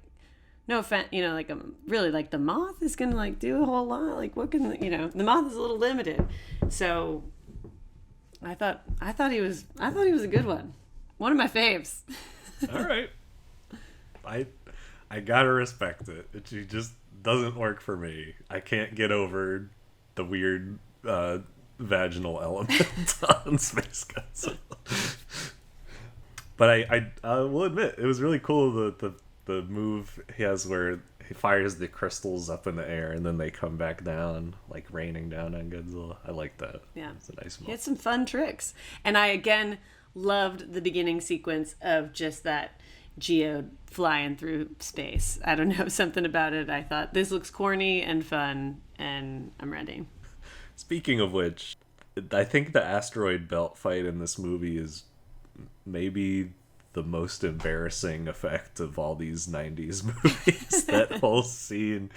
no offense, you know, like I'm really like the moth is gonna like do a whole lot. Like what can, you know, the moth is a little limited. So I thought he was a good one. One of my faves. All right. I gotta respect it. It just doesn't work for me. I can't get over the weird vaginal element on Spacegodzilla. But I will admit, it was really cool the move he has where he fires the crystals up in the air and then they come back down, like raining down on Godzilla. I like that. Yeah. It's a nice move. He had some fun tricks. And I, again, loved the beginning sequence of just that geode flying through space. I don't know, something about it. I thought, this looks corny and fun, and I'm ready. Speaking of which, I think the asteroid belt fight in this movie is maybe the most embarrassing effect of all these 90s movies. That whole scene,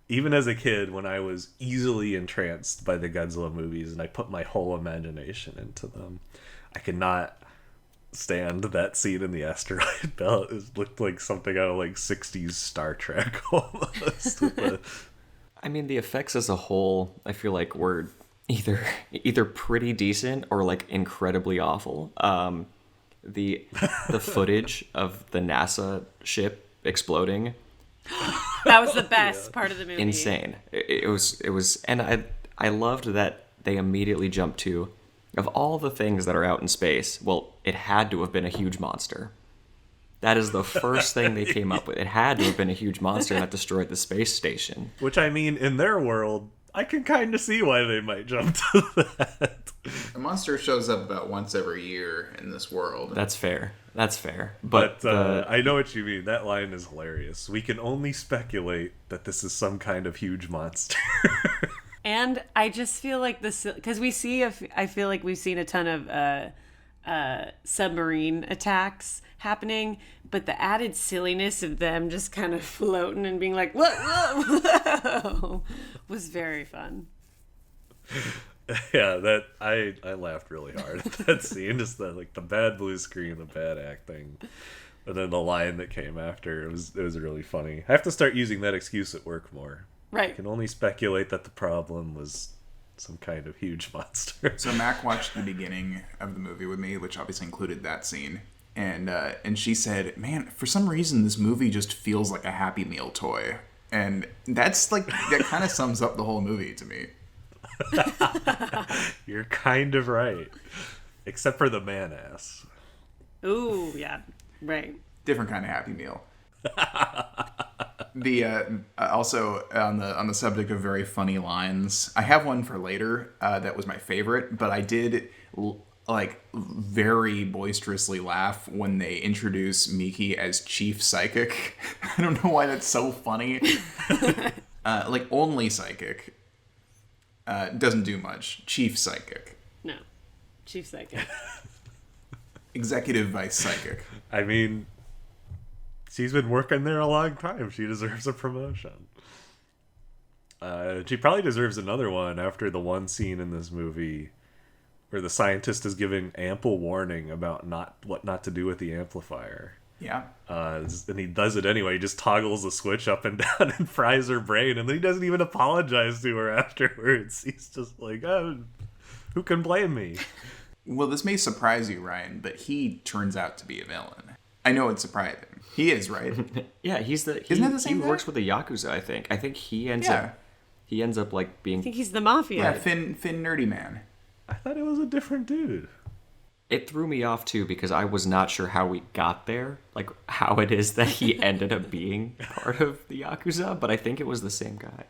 even as a kid, when I was easily entranced by the Godzilla movies and I put my whole imagination into them, I could not stand that scene in the asteroid belt. It looked like something out of like 60s Star Trek almost. I mean, the effects as a whole, I feel like were either pretty decent or like incredibly awful. The footage of the NASA ship exploding, that was the best part of the movie. Insane. It was, and I loved that they immediately jumped to, of all the things that are out in space, well, it had to have been a huge monster. That is the first thing they came up with. It had to have been a huge monster that destroyed the space station. Which, I mean, in their world, I can kind of see why they might jump to that. A monster shows up about once every year in this world. That's fair. But I know what you mean. That line is hilarious. We can only speculate that this is some kind of huge monster. And I just feel like this, because I feel like we've seen a ton of submarine attacks happening, but the added silliness of them just kind of floating and being like, whoa, was very fun. Yeah, that I laughed really hard at that scene. Just the bad blue screen, the bad acting, and then the line that came after. It was really funny. I have to start using that excuse at work more. Right. I can only speculate that the problem was some kind of huge monster. So Mac watched the beginning of the movie with me, which obviously included that scene. And she said, man, for some reason this movie just feels like a Happy Meal toy. And that's like, that kind of sums up the whole movie to me. You're kind of right. Except for the man-ass. Ooh, yeah, right. Different kind of Happy Meal. The also on the subject of very funny lines, I have one for later that was my favorite, but I did like very boisterously laugh when they introduce Miki as Chief Psychic. I don't know why that's so funny. Like only psychic doesn't do much. Chief Psychic. No, Chief Psychic. Executive Vice Psychic. I mean, she's been working there a long time. She deserves a promotion. She probably deserves another one after the one scene in this movie where the scientist is giving ample warning about what not to do with the amplifier. Yeah. And he does it anyway. He just toggles the switch up and down and fries her brain, and then he doesn't even apologize to her afterwards. He's just like, oh, who can blame me? Well, this may surprise you, Ryan, but he turns out to be a villain. I know it's surprising. He is, right? Yeah, isn't that the same? He works with the Yakuza, I think. I think he ends up like being. I think he's the mafia. Yeah, Finn Nerdy Man. I thought it was a different dude. It threw me off too because I was not sure how we got there, like how it is that he ended up being part of the Yakuza, but I think it was the same guy.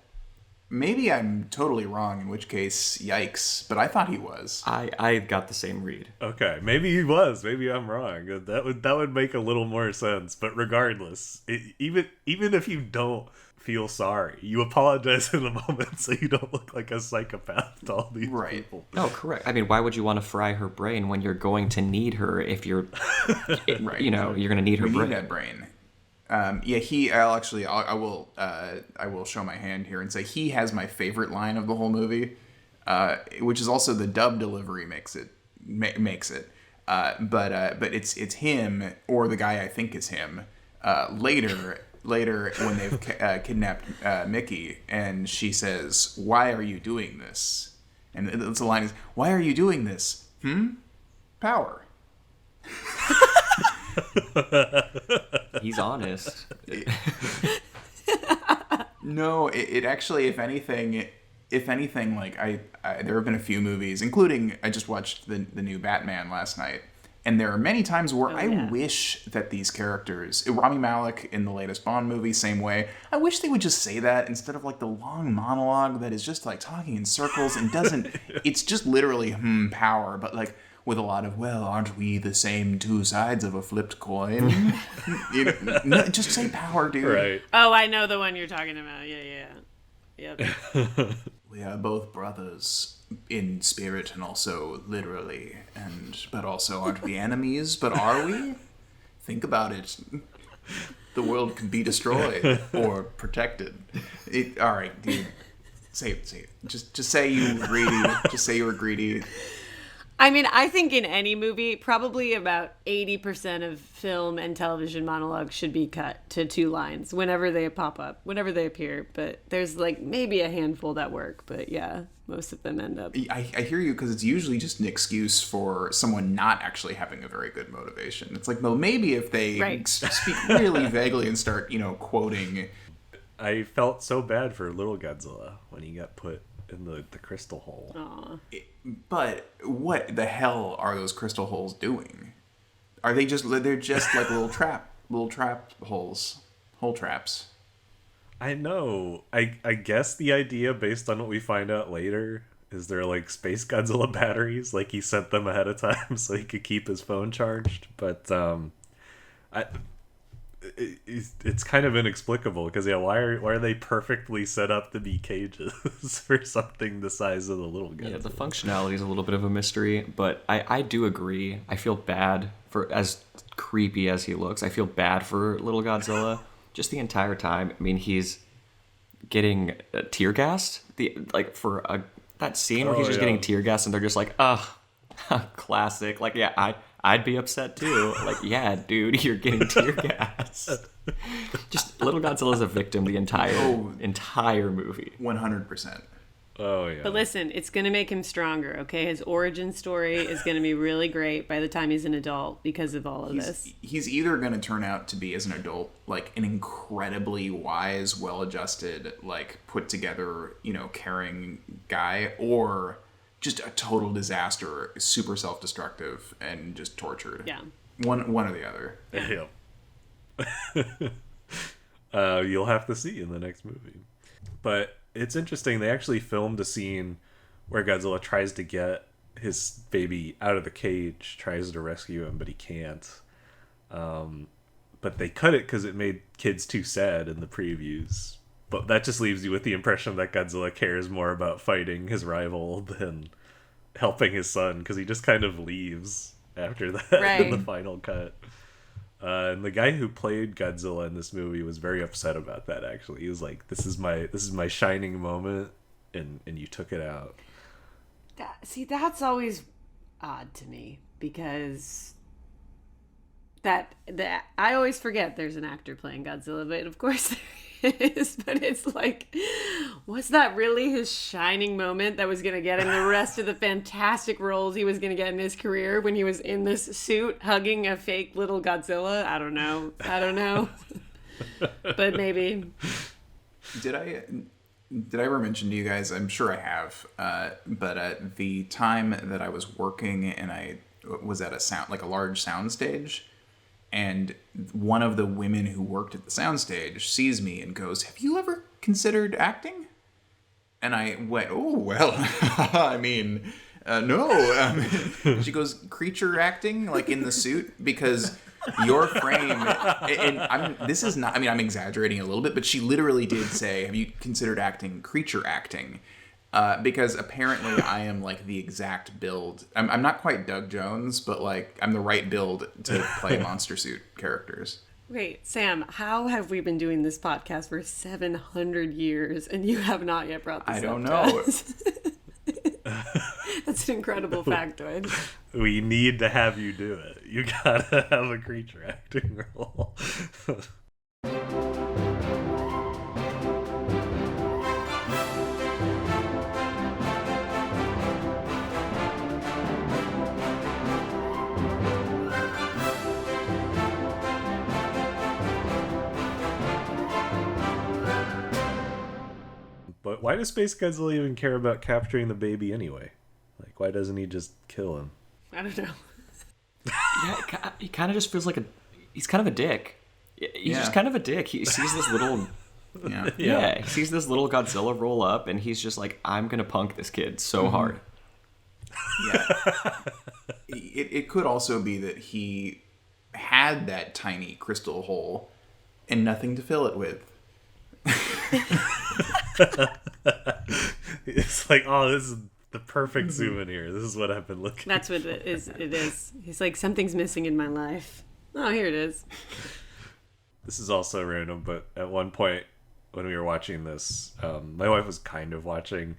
Maybe I'm totally wrong, in which case, yikes, but I thought he was. I got the same read. Okay, maybe he was. Maybe I'm wrong. That would make a little more sense. But regardless, even if you don't feel sorry, you apologize in the moment so you don't look like a psychopath to all these people. No, correct. I mean, why would you want to fry her brain when you're going to need her if you're, Right. you're going to need her We brain? need that brain. I will show my hand here and say he has my favorite line of the whole movie, which is also the dub delivery makes it. But it's him or the guy I think is him. Later when they've kidnapped Mickey, and she says, "Why are you doing this?" And the line is, "Why are you doing this? Power." He's honest. No, it actually, if anything, like I there have been a few movies, including I just watched the new Batman last night, and there are many times where I wish that these characters, Rami Malek in the latest Bond movie, same way, I wish they would just say that instead of like the long monologue that is just like talking in circles and doesn't, it's just literally power, but like with a lot of, well, aren't we the same two sides of a flipped coin? No, just say power, dude. Right. Oh, I know the one you're talking about. Yeah. Yep. We are both brothers in spirit and also literally, but also aren't we enemies? But are we? Think about it. The world can be destroyed or protected. All right, dude. Say it. Just say you were greedy. Just say you were greedy. I mean, I think in any movie, probably about 80% of film and television monologues should be cut to 2 lines whenever they pop up, whenever they appear. But there's like maybe a handful that work. But yeah, most of them end up. I hear you, because it's usually just an excuse for someone not actually having a very good motivation. It's like, well, maybe if they speak really vaguely and start, quoting. I felt so bad for little Godzilla when he got put in the crystal hole. Aww. But what the hell are those crystal holes doing? Are they just? They're just like little trap holes, hole traps. I know. I guess the idea, based on what we find out later, is they're like Space Godzilla batteries. Like he sent them ahead of time so he could keep his phone charged. But it's kind of inexplicable because why are they perfectly set up to be cages for something the size of the little Godzilla? Yeah, the functionality is a little bit of a mystery, but I do agree. I feel bad for, as creepy as he looks, I feel bad for little Godzilla just the entire time. I mean, he's getting tear gassed. That scene where he's just getting tear gassed and they're just like, classic. Like, yeah, I'd be upset too. Like, yeah, dude, you're getting tear gassed. Just little Godzilla's a victim the entire movie. 100%. Oh yeah. But listen, it's going to make him stronger, okay? His origin story is going to be really great by the time he's an adult because of all of this. He's either going to turn out to be, as an adult, like an incredibly wise, well-adjusted, like put together, caring guy, or just a total disaster, super self-destructive and just tortured. Yeah. One or the other. Yeah. You'll have to see in the next movie. But it's interesting, they actually filmed a scene where Godzilla tries to get his baby out of the cage, tries to rescue him, but he can't. But they cut it because it made kids too sad in the previews. But that just leaves you with the impression that Godzilla cares more about fighting his rival than helping his son, because he just kind of leaves after that in the final cut. And the guy who played Godzilla in this movie was very upset about that, actually. He was like, this is my shining moment, and you took it out. That's always odd to me, because I always forget there's an actor playing Godzilla, but of course there is. But it's like, was that really his shining moment that was going to get him the rest of the fantastic roles he was going to get in his career when he was in this suit hugging a fake little Godzilla? I don't know. But maybe. Did I ever mention to you guys? I'm sure I have. But the time that I was working and I was at a large sound stage, and one of the women who worked at the soundstage sees me and goes, "Have you ever considered acting?" And I went, "Oh, well, I mean, no." She goes, "Creature acting, like in the suit, because your frame." And I'm exaggerating a little bit, but she literally did say, "Have you considered acting, creature acting?" Because apparently I am like the exact build. I'm not quite Doug Jones, but like I'm the right build to play monster suit characters. Wait, Sam, how have we been doing this podcast for 700 years and you have not yet brought this up? I don't know. That's an incredible factoid. We need to have you do it. You gotta have a creature acting role. But why does Spacegodzilla even care about capturing the baby anyway? Like, why doesn't he just kill him? I don't know. Yeah, he kind of just feels like he's kind of a dick. He's just kind of a dick. He sees this little... Yeah, he sees this little Godzilla roll up, and he's just like, I'm going to punk this kid so hard. Yeah. It could also be that he had that tiny crystal hole and nothing to fill it with. It's like, oh, this is the perfect souvenir. This is what I've been looking That's what it is. He's like, something's missing in my life. Oh, here it is. This is also random, but at one point when we were watching this, my wife was kind of watching,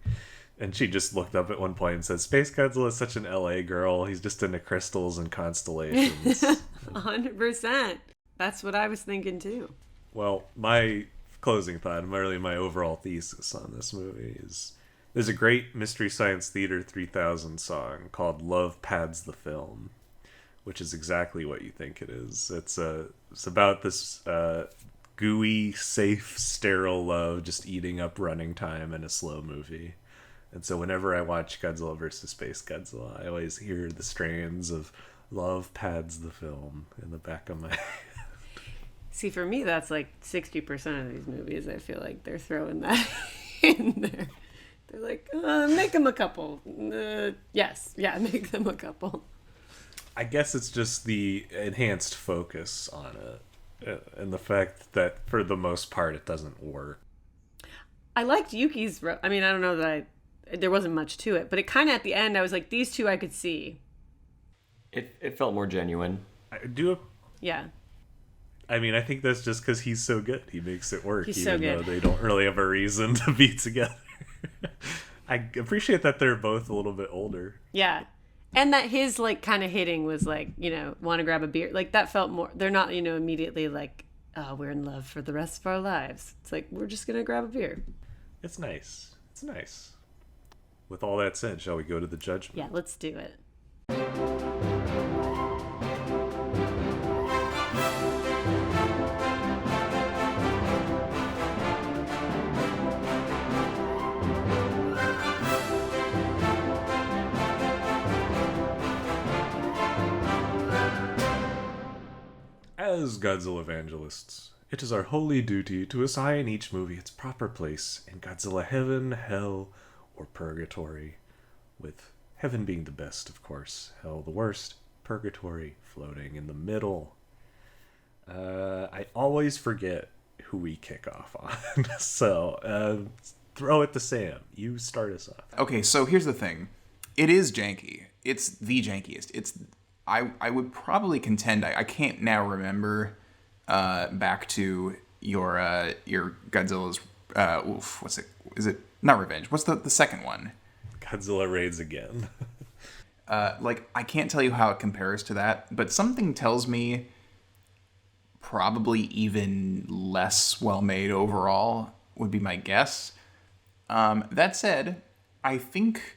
and she just looked up at one point and said, Spacegodzilla is such an LA girl. He's just into crystals and constellations. 100%. That's what I was thinking too. Well, my closing thought, and really my overall thesis on this movie is there's a great Mystery Science Theater 3000 song called Love Pads the Film, which is exactly what you think it is. It's about this gooey, safe, sterile love just eating up running time in a slow movie. And so whenever I watch Godzilla vs. Spacegodzilla, I always hear the strains of Love Pads the Film in the back of my head. See, for me, that's like 60% of these movies. I feel like they're throwing that in there. They're like, make them a couple. Yes. Yeah, make them a couple. I guess it's just the enhanced focus on it and the fact that for the most part it doesn't work. I liked Yuki's... I mean, I don't know that there wasn't much to it, but it kind of at the end, I was like, these two I could see. It felt more genuine. I do. Yeah. I mean, I think that's just because he's so good. He makes it work, He's even so good. though they don't really have a reason to be together. I appreciate that they're both a little bit older. Yeah. And that his, like, kind of hitting was, like, want to grab a beer. Like, that felt more... They're not, immediately like, oh, we're in love for the rest of our lives. It's like, we're just going to grab a beer. It's nice. It's nice. With all that said, shall we go to the judgment? Yeah, let's do it. As Godzillavangelists, it is our holy duty to assign each movie its proper place in Godzilla heaven, hell, or purgatory, with heaven being the best, of course, hell the worst, purgatory floating in the middle. I always forget who we kick off on, so throw it to Sam. You start us off. Okay, so here's the thing. It is janky. It's the jankiest. I would probably contend, I can't now remember back to your Godzilla's, what's it? Is it not Revenge? What's the second one? Godzilla Raids Again. I can't tell you how it compares to that, but something tells me probably even less well made overall, would be my guess. That said, I think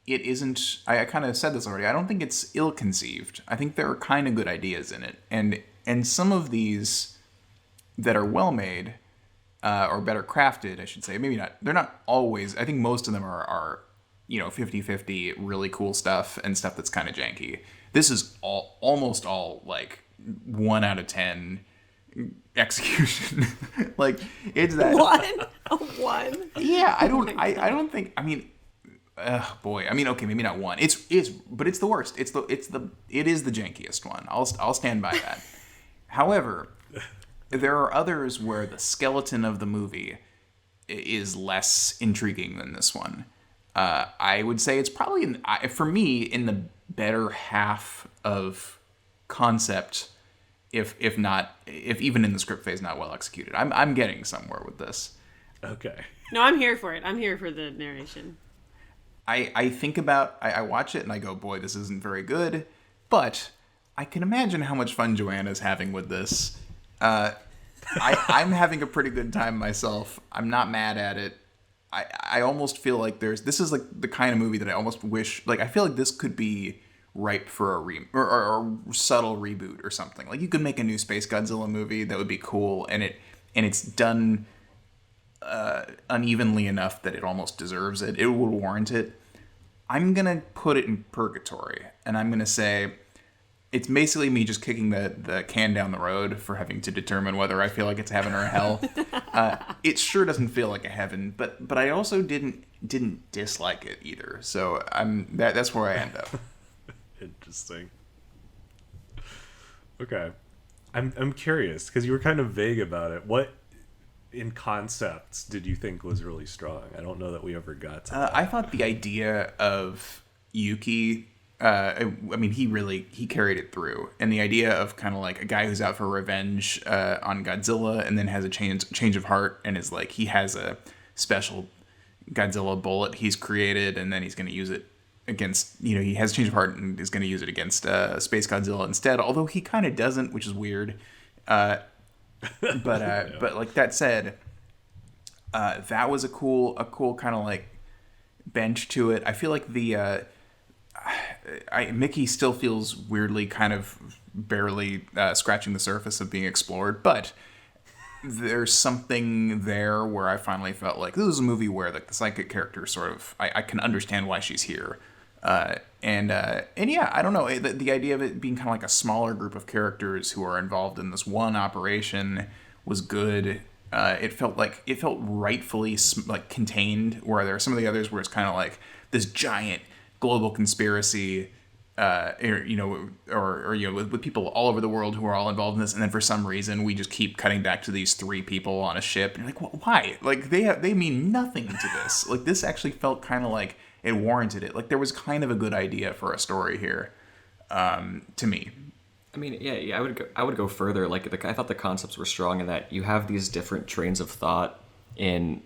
it isn't. I kind of said this already. I don't think it's ill-conceived. I think there are kind of good ideas in it, and some of these that are well made or better crafted, I should say. Maybe not. They're not always. I think most of them are 50-50 really cool stuff and stuff that's kind of janky. This is almost all like 1 out of 10 execution. Like, it's that One. yeah, I don't think. I mean, boy. I mean, okay, maybe not one. But it's the worst. It is the jankiest one. I'll stand by that. However, there are others where the skeleton of the movie is less intriguing than this one. I would say it's probably for me in the better half of concept, if even in the script phase not well executed. I'm getting somewhere with this. Okay. No, I'm here for it. I'm here for the narration. I think about, I watch it and I go, boy, this isn't very good, but I can imagine how much fun Joanna's having with this. I'm having a pretty good time myself. I'm not mad at it. I almost feel like this is like the kind of movie that I almost wish, like, I feel like this could be ripe for or a subtle reboot or something. Like, you could make a new Space Godzilla movie that would be cool, and it's done unevenly enough that it almost deserves it. It would warrant it. I'm gonna put it in purgatory, and I'm gonna say it's basically me just kicking the can down the road for having to determine whether I feel like it's heaven or hell. It sure doesn't feel like a heaven, but I also didn't dislike it either. So that's where I end up. Interesting. Okay, I'm curious because you were kind of vague about it. What in concepts did you think was really strong? I don't know that we ever got to that. I thought the idea of Yuki, I mean, he carried it through. And the idea of kind of like a guy who's out for revenge on Godzilla and then has a change of heart and is like, he has a special Godzilla bullet he's created and then he's going to use it against, he has a change of heart and is going to use it against Space Godzilla instead, although he kind of doesn't, which is weird. But like that said, that was a cool kind of like bench to it. I feel like Mickey still feels weirdly kind of barely scratching the surface of being explored, but there's something there where I finally felt like this is a movie where like the psychic character sort of I can understand why she's here. And yeah, I don't know, the idea of it being kind of like a smaller group of characters who are involved in this one operation was good. It felt rightfully like contained, where there are some of the others where it's kind of like this giant global conspiracy, with people all over the world who are all involved in this, and then for some reason we just keep cutting back to these 3 people on a ship, and you're like, why? Like they mean nothing to this. Like, this actually felt kind of like it warranted it. Like, there was kind of a good idea for a story here, to me. I mean, yeah, I would go further. Like, I thought the concepts were strong in that you have these different trains of thought in,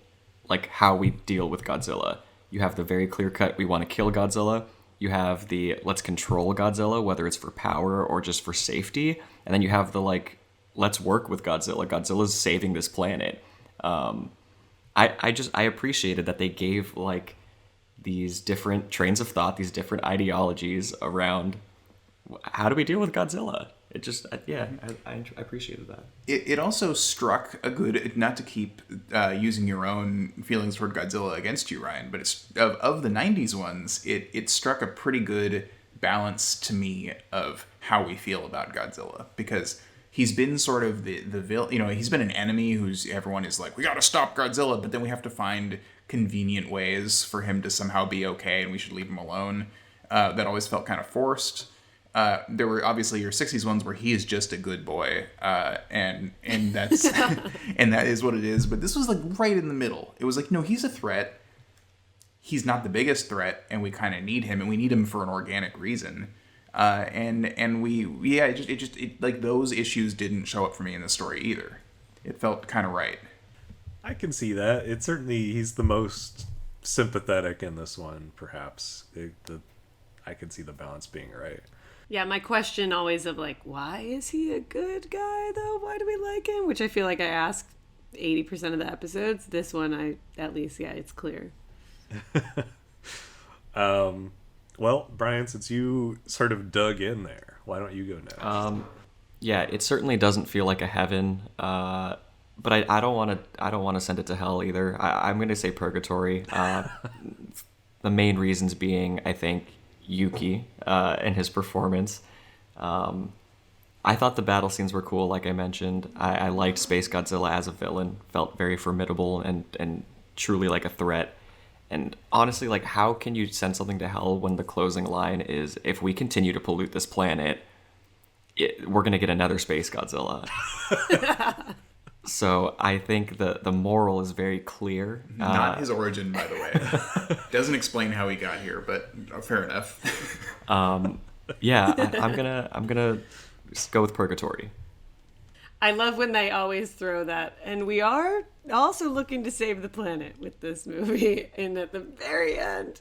like, how we deal with Godzilla. You have the very clear cut, we want to kill Godzilla. You have the let's control Godzilla, whether it's for power or just for safety. And then you have the, like, let's work with Godzilla. Godzilla's saving this planet. I appreciated that they gave, like, these different trains of thought, these different ideologies around how do we deal with Godzilla. It just, I appreciated that. It also struck a good, not to keep using your own feelings toward Godzilla against you, Ryan, but it's of the 90s ones, it struck a pretty good balance to me of how we feel about Godzilla, because he's been sort of the villain, he's been an enemy who's, everyone is like, we gotta stop Godzilla, but then we have to find convenient ways for him to somehow be okay and we should leave him alone. That always felt kind of forced. There were obviously your 60s ones where he is just a good boy, and that's and that is what it is. But this was like right in the middle. It was like, no, he's a threat. He's not the biggest threat, and we kind of need him, and we need him for an organic reason. And we like those issues didn't show up for me in the story either. It felt kind of right. I can see that. It certainly, he's the most sympathetic in this one, perhaps. I can see the balance being right. Yeah, my question always of like, why is he a good guy though? Why do we like him? Which I feel like I ask 80% of the episodes. This one, it's clear. Well, Brian, since you sort of dug in there, why don't you go next? Yeah, it certainly doesn't feel like a heaven, but I don't want to send it to hell either. I'm going to say purgatory. The main reasons being, I think, Yuki and his performance. I thought the battle scenes were cool, like I mentioned. I liked Spacegodzilla as a villain, felt very formidable and truly like a threat. And honestly, like, how can you send something to hell when the closing line is, if we continue to pollute this planet, we're going to get another Spacegodzilla? So I think the moral is very clear. Not his origin, by the way. Doesn't explain how he got here, but fair enough. Yeah, I'm gonna just go with purgatory. I love when they always throw that. And we are also looking to save the planet with this movie. And at the very end,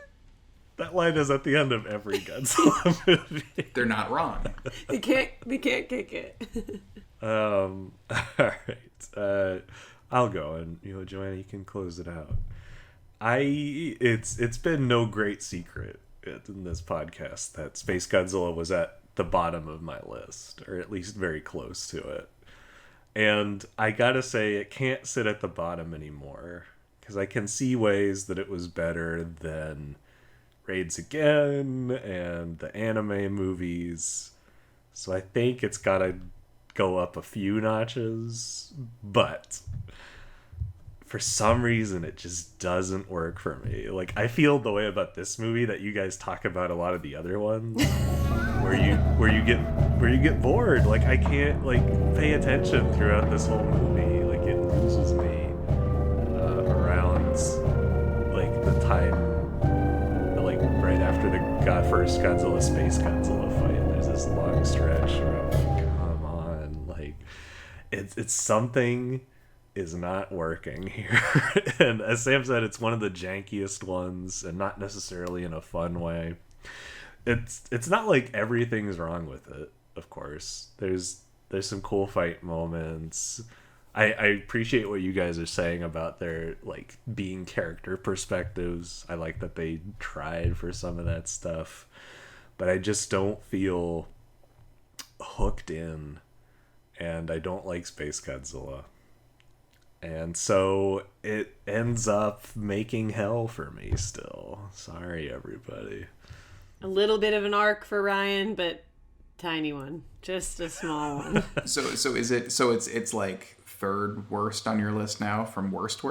That line is at the end of every Godzilla movie. They're not wrong. they can't kick it. All right. I'll go, and Joanna, you can close it out. It's been no great secret in this podcast that Spacegodzilla was at the bottom of my list, or at least very close to it. And I gotta say, it can't sit at the bottom anymore, because I can see ways that it was better than Raids Again and the anime movies. So I think it's gotta go up a few notches, but for some reason it just doesn't work for me. Like, I feel the way about this movie that you guys talk about a lot of the other ones, where you get bored. Like, I can't pay attention throughout this whole movie. Like, it loses me around the time, right after the first Godzilla Spacegodzilla fight. There's this long stretch where I'm like, come on, it's something is not working here. And as Sam said, it's one of the jankiest ones, and not necessarily in a fun way. It's not like everything's wrong with it, of course. There's some cool fight moments. I appreciate what you guys are saying about their being character perspectives. I like that they tried for some of that stuff, but I just don't feel hooked in, and I don't like Spacegodzilla. And so it ends up making hell for me still. Sorry, everybody. A little bit of an arc for Ryan, but tiny one. Just a small one. So it's like third worst on your list now from worst?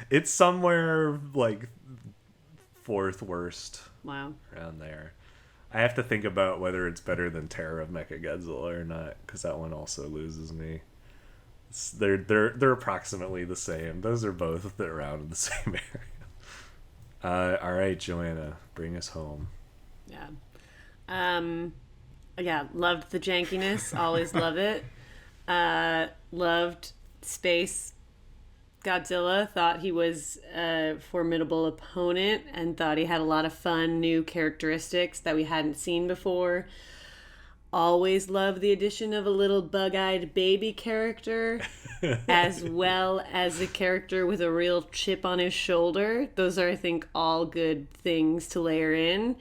It's somewhere fourth worst. Wow. Around there. I have to think about whether it's better than Terror of Mechagodzilla or not, because that one also loses me. They're approximately the same. Those are both around in the same area. All right, Joanna, bring us home. Yeah. Yeah, loved the jankiness. Always love it. Loved Space Godzilla. Thought he was a formidable opponent and thought he had a lot of fun new characteristics that we hadn't seen before. Always love the addition of a little bug-eyed baby character, as well as a character with a real chip on his shoulder. Those are, I think, all good things to layer in.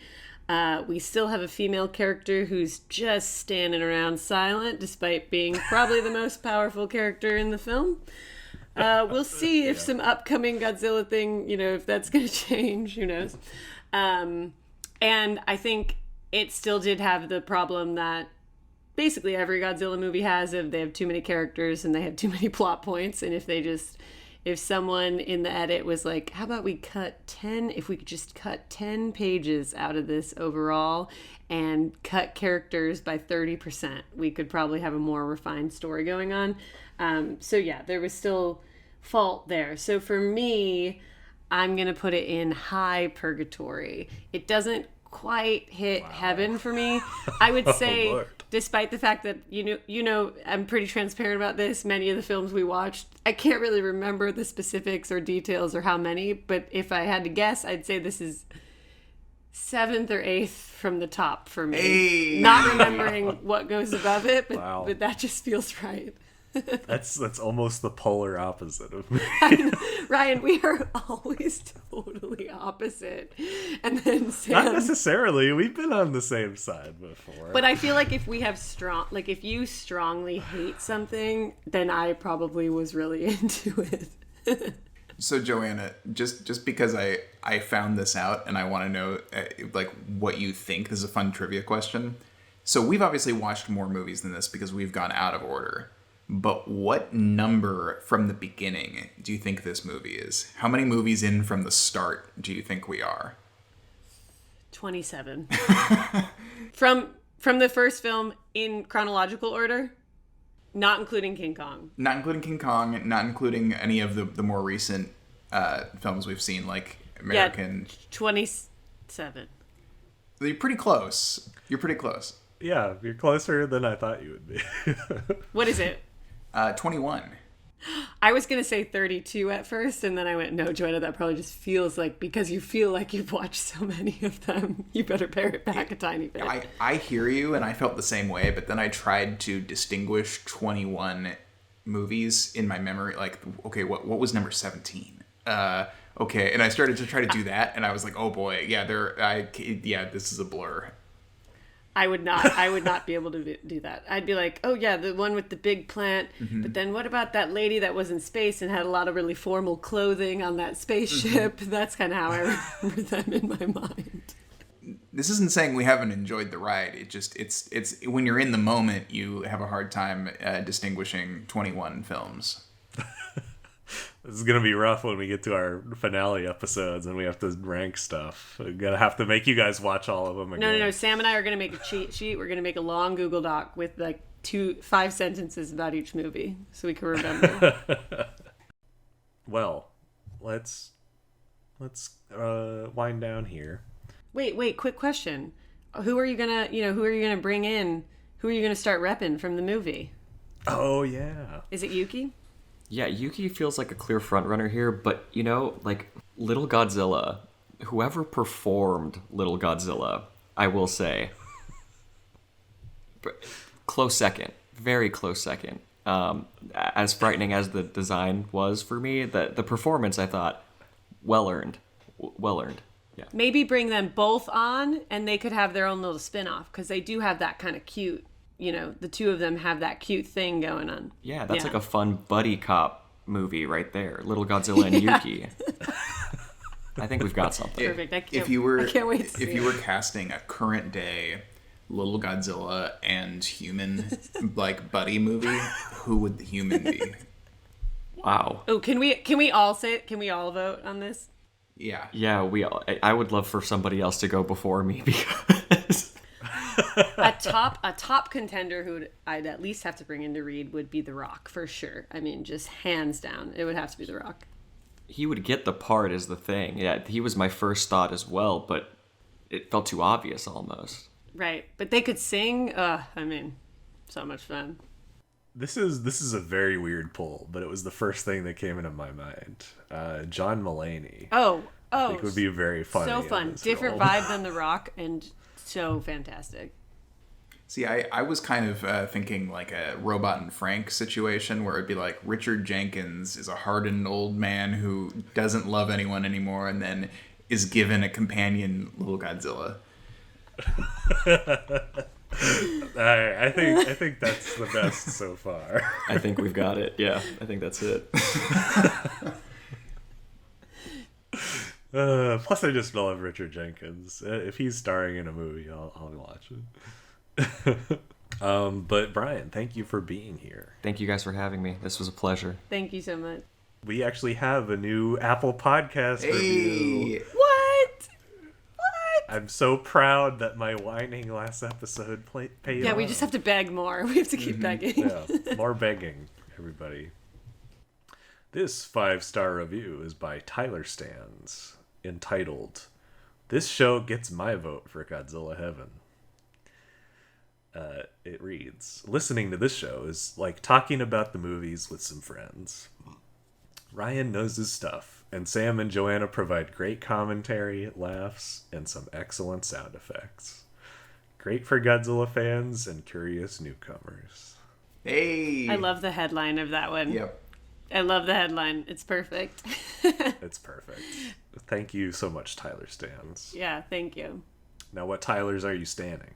We still have a female character who's just standing around silent, despite being probably the most powerful character in the film. We'll see if some upcoming Godzilla thing, if that's going to change. Who knows? And I think it still did have the problem that basically every Godzilla movie has, if they have too many characters and they have too many plot points, and if someone in the edit was like, how about we if we could just cut 10 pages out of this overall and cut characters by 30%, we could probably have a more refined story going on. So yeah, there was still fault there. So for me, I'm going to put it in high purgatory. It doesn't quite hit heaven for me. I would say, Lord. Despite the fact that, I'm pretty transparent about this, many of the films we watched, I can't really remember the specifics or details or how many, but if I had to guess, I'd say this is 7th or 8th from the top for me. Hey! Not remembering what goes above it, but, Wow. but that just feels right. That's almost the polar opposite of me. Ryan, we are always totally opposite. And then Not Sam. necessarily. We've been on the same side before. But I feel like if we have if you strongly hate something, then I probably was really into it. So Joanna, just because I found this out and I want to know like what you think. This is a fun trivia question. So we've obviously watched more movies than this because we've gone out of order. But what number from the beginning do you think this movie is? How many movies in from the start do you think we are? 27. From the first film in chronological order, not including King Kong. Not including King Kong, not including any of the more recent films we've seen, like American. Yeah, 27. You're pretty close. You're pretty close. Yeah, you're closer than I thought you would be. What is it? 21. I was going to say 32 at first, and then I went, no, Joanna, that probably just feels like, because you feel like you've watched so many of them, you better pare it back a tiny bit. I hear you, and I felt the same way, but then I tried to distinguish 21 movies in my memory. Like, okay, what was number 17? Okay, and I started to try to do that, and I was like, oh boy, yeah, this is a blur. I would not be able to do that. I'd be like, oh yeah, the one with the big plant. Mm-hmm. But then what about that lady that was in space and had a lot of really formal clothing on that spaceship? Mm-hmm. That's kind of how I remember them in my mind. This isn't saying we haven't enjoyed the ride. It's when you're in the moment, you have a hard time distinguishing 21 films. This is going to be rough when we get to our finale episodes and we have to rank stuff. We're going to have to make you guys watch all of them again. No. Sam and I are going to make a cheat sheet. We're going to make a long Google Doc with like 5 sentences about each movie so we can remember. Well, let's wind down here. Wait, quick question. Who are you going to bring in? Who are you going to start repping from the movie? Oh, yeah. Is it Yuki? Yeah, Yuki feels like a clear frontrunner here, but, like, Little Godzilla, whoever performed Little Godzilla, I will say, close second, very close second. As frightening as the design was for me, the performance, I thought, well earned. Yeah. Maybe bring them both on, and they could have their own little spin-off, because they do have that kind of cute, the two of them have that cute thing going on. Yeah, that's like a fun buddy cop movie right there. Little Godzilla and Yuki. I think we've got something. Perfect. I can't wait to see If you were casting a current day Little Godzilla and human buddy movie, who would the human be? Wow. Oh, can we all say it? Can we all vote on this? Yeah. Yeah, I would love for somebody else to go before me because a top contender who I'd at least have to bring in to read would be The Rock, for sure. I mean, just hands down, it would have to be The Rock. He would get the part is the thing. Yeah, he was my first thought as well, but it felt too obvious almost. Right, but they could sing. So much fun. This is a very weird pull, but it was the first thing that came into my mind. John Mulaney. I think would be very funny. So fun, different vibe than The Rock, and so fantastic. See, I was kind of thinking like a Robot and Frank situation where it'd be like Richard Jenkins is a hardened old man who doesn't love anyone anymore and then is given a companion Little Godzilla. I think that's the best so far. I think we've got it. Yeah, I think that's it. Plus, I just love Richard Jenkins. If he's starring in a movie, I'll watch it. But Brian, thank you for being here. Thank you guys for having me. This was a pleasure. Thank you so much. We actually have a new Apple Podcast review. What? I'm so proud that my whining last episode paid Yeah, off. we just have to beg more. We have to keep begging. Yeah, more begging, everybody. This 5-star review is by Tyler Stans, entitled, "This show gets my vote for Godzilla Heaven." It reads, "Listening to this show is like talking about the movies with some friends. Ryan knows his stuff, and Sam and Joanna provide great commentary, laughs, and some excellent sound effects. Great for Godzilla fans and curious newcomers. Hey! I love the headline of that one. Yep. I love the headline. It's perfect. It's perfect. Thank you so much, Tyler Stans. Yeah, thank you. Now, what Tylers are you standing?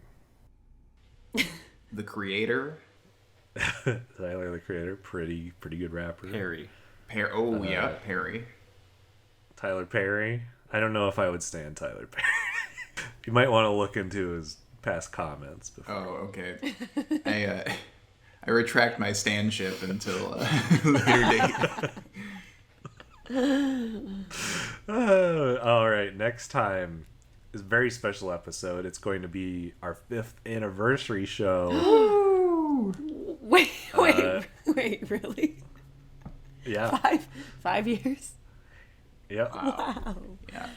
The creator. Tyler, the creator, pretty good rapper. Harry. Perry. Tyler Perry. I don't know if I would stand Tyler Perry. You might want to look into his past comments before. Oh, okay. I retract my standship until later date. All right, next time is a very special episode. It's going to be our 5th anniversary show. Wait, really? Yeah. 5 years? Yep. Wow. Yeah.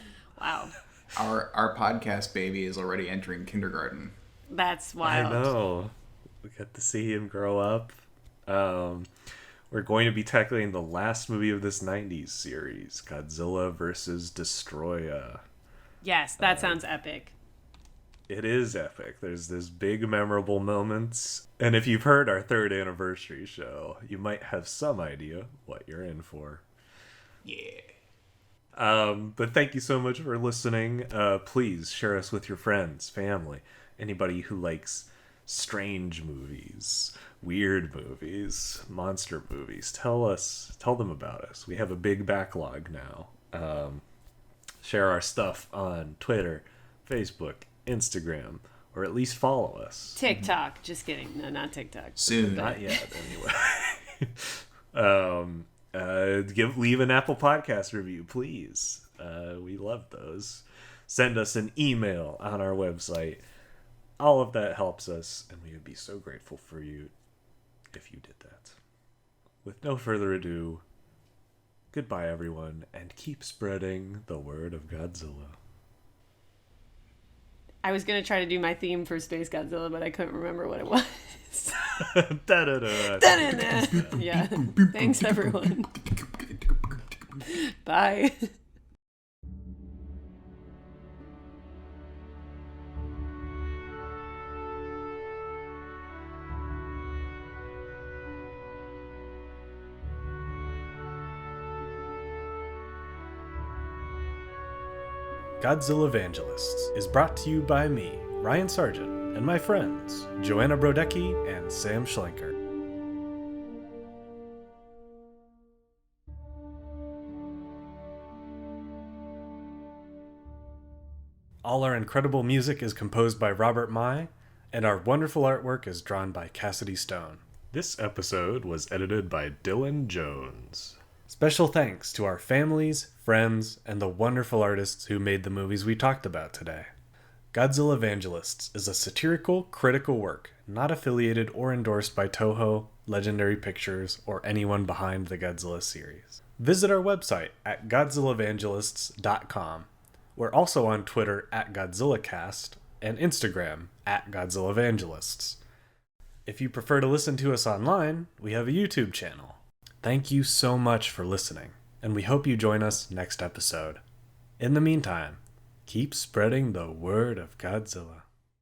Wow. Our podcast baby is already entering kindergarten. That's I wild. know. We got to see him grow up. We're going to be tackling the last movie of this 90s series, Godzilla vs. Destroya. Yes, that sounds epic. It is epic. There's big memorable moments. And if you've heard our 3rd anniversary show, you might have some idea what you're in for. Yeah. But thank you so much for listening. Please share us with your friends, family, anybody who likes strange movies, weird movies, monster movies. Tell them about us. We have a big backlog now. Share our stuff on Twitter, Facebook, Instagram, or at least follow us. TikTok. Just kidding. No, not TikTok. Soon. Not yet, anyway. Leave an Apple Podcast review, please. We love those. Send us an email on our website. All of that helps us, and we would be so grateful for you if you did that. With no further ado, goodbye, everyone, and keep spreading the word of Godzilla. I was going to try to do my theme for Spacegodzilla, but I couldn't remember what it was. Da-da-da. Da-da-da. Yeah. Thanks, everyone. Bye. Godzillavangelists is brought to you by me, Ryan Sargent, and my friends, Joanna Brodecki and Sam Schlenker. All our incredible music is composed by Robert Mai, and our wonderful artwork is drawn by Cassidy Stone. This episode was edited by Dylan Jones. Special thanks to our families, friends, and the wonderful artists who made the movies we talked about today. Godzillavangelists is a satirical, critical work, not affiliated or endorsed by Toho, Legendary Pictures, or anyone behind the Godzilla series. Visit our website at godzillavangelists.com. We're also on Twitter at GodzillaCast and Instagram at GodzillaVangelists. If you prefer to listen to us online, we have a YouTube channel. Thank you so much for listening, and we hope you join us next episode. In the meantime, keep spreading the word of Godzilla.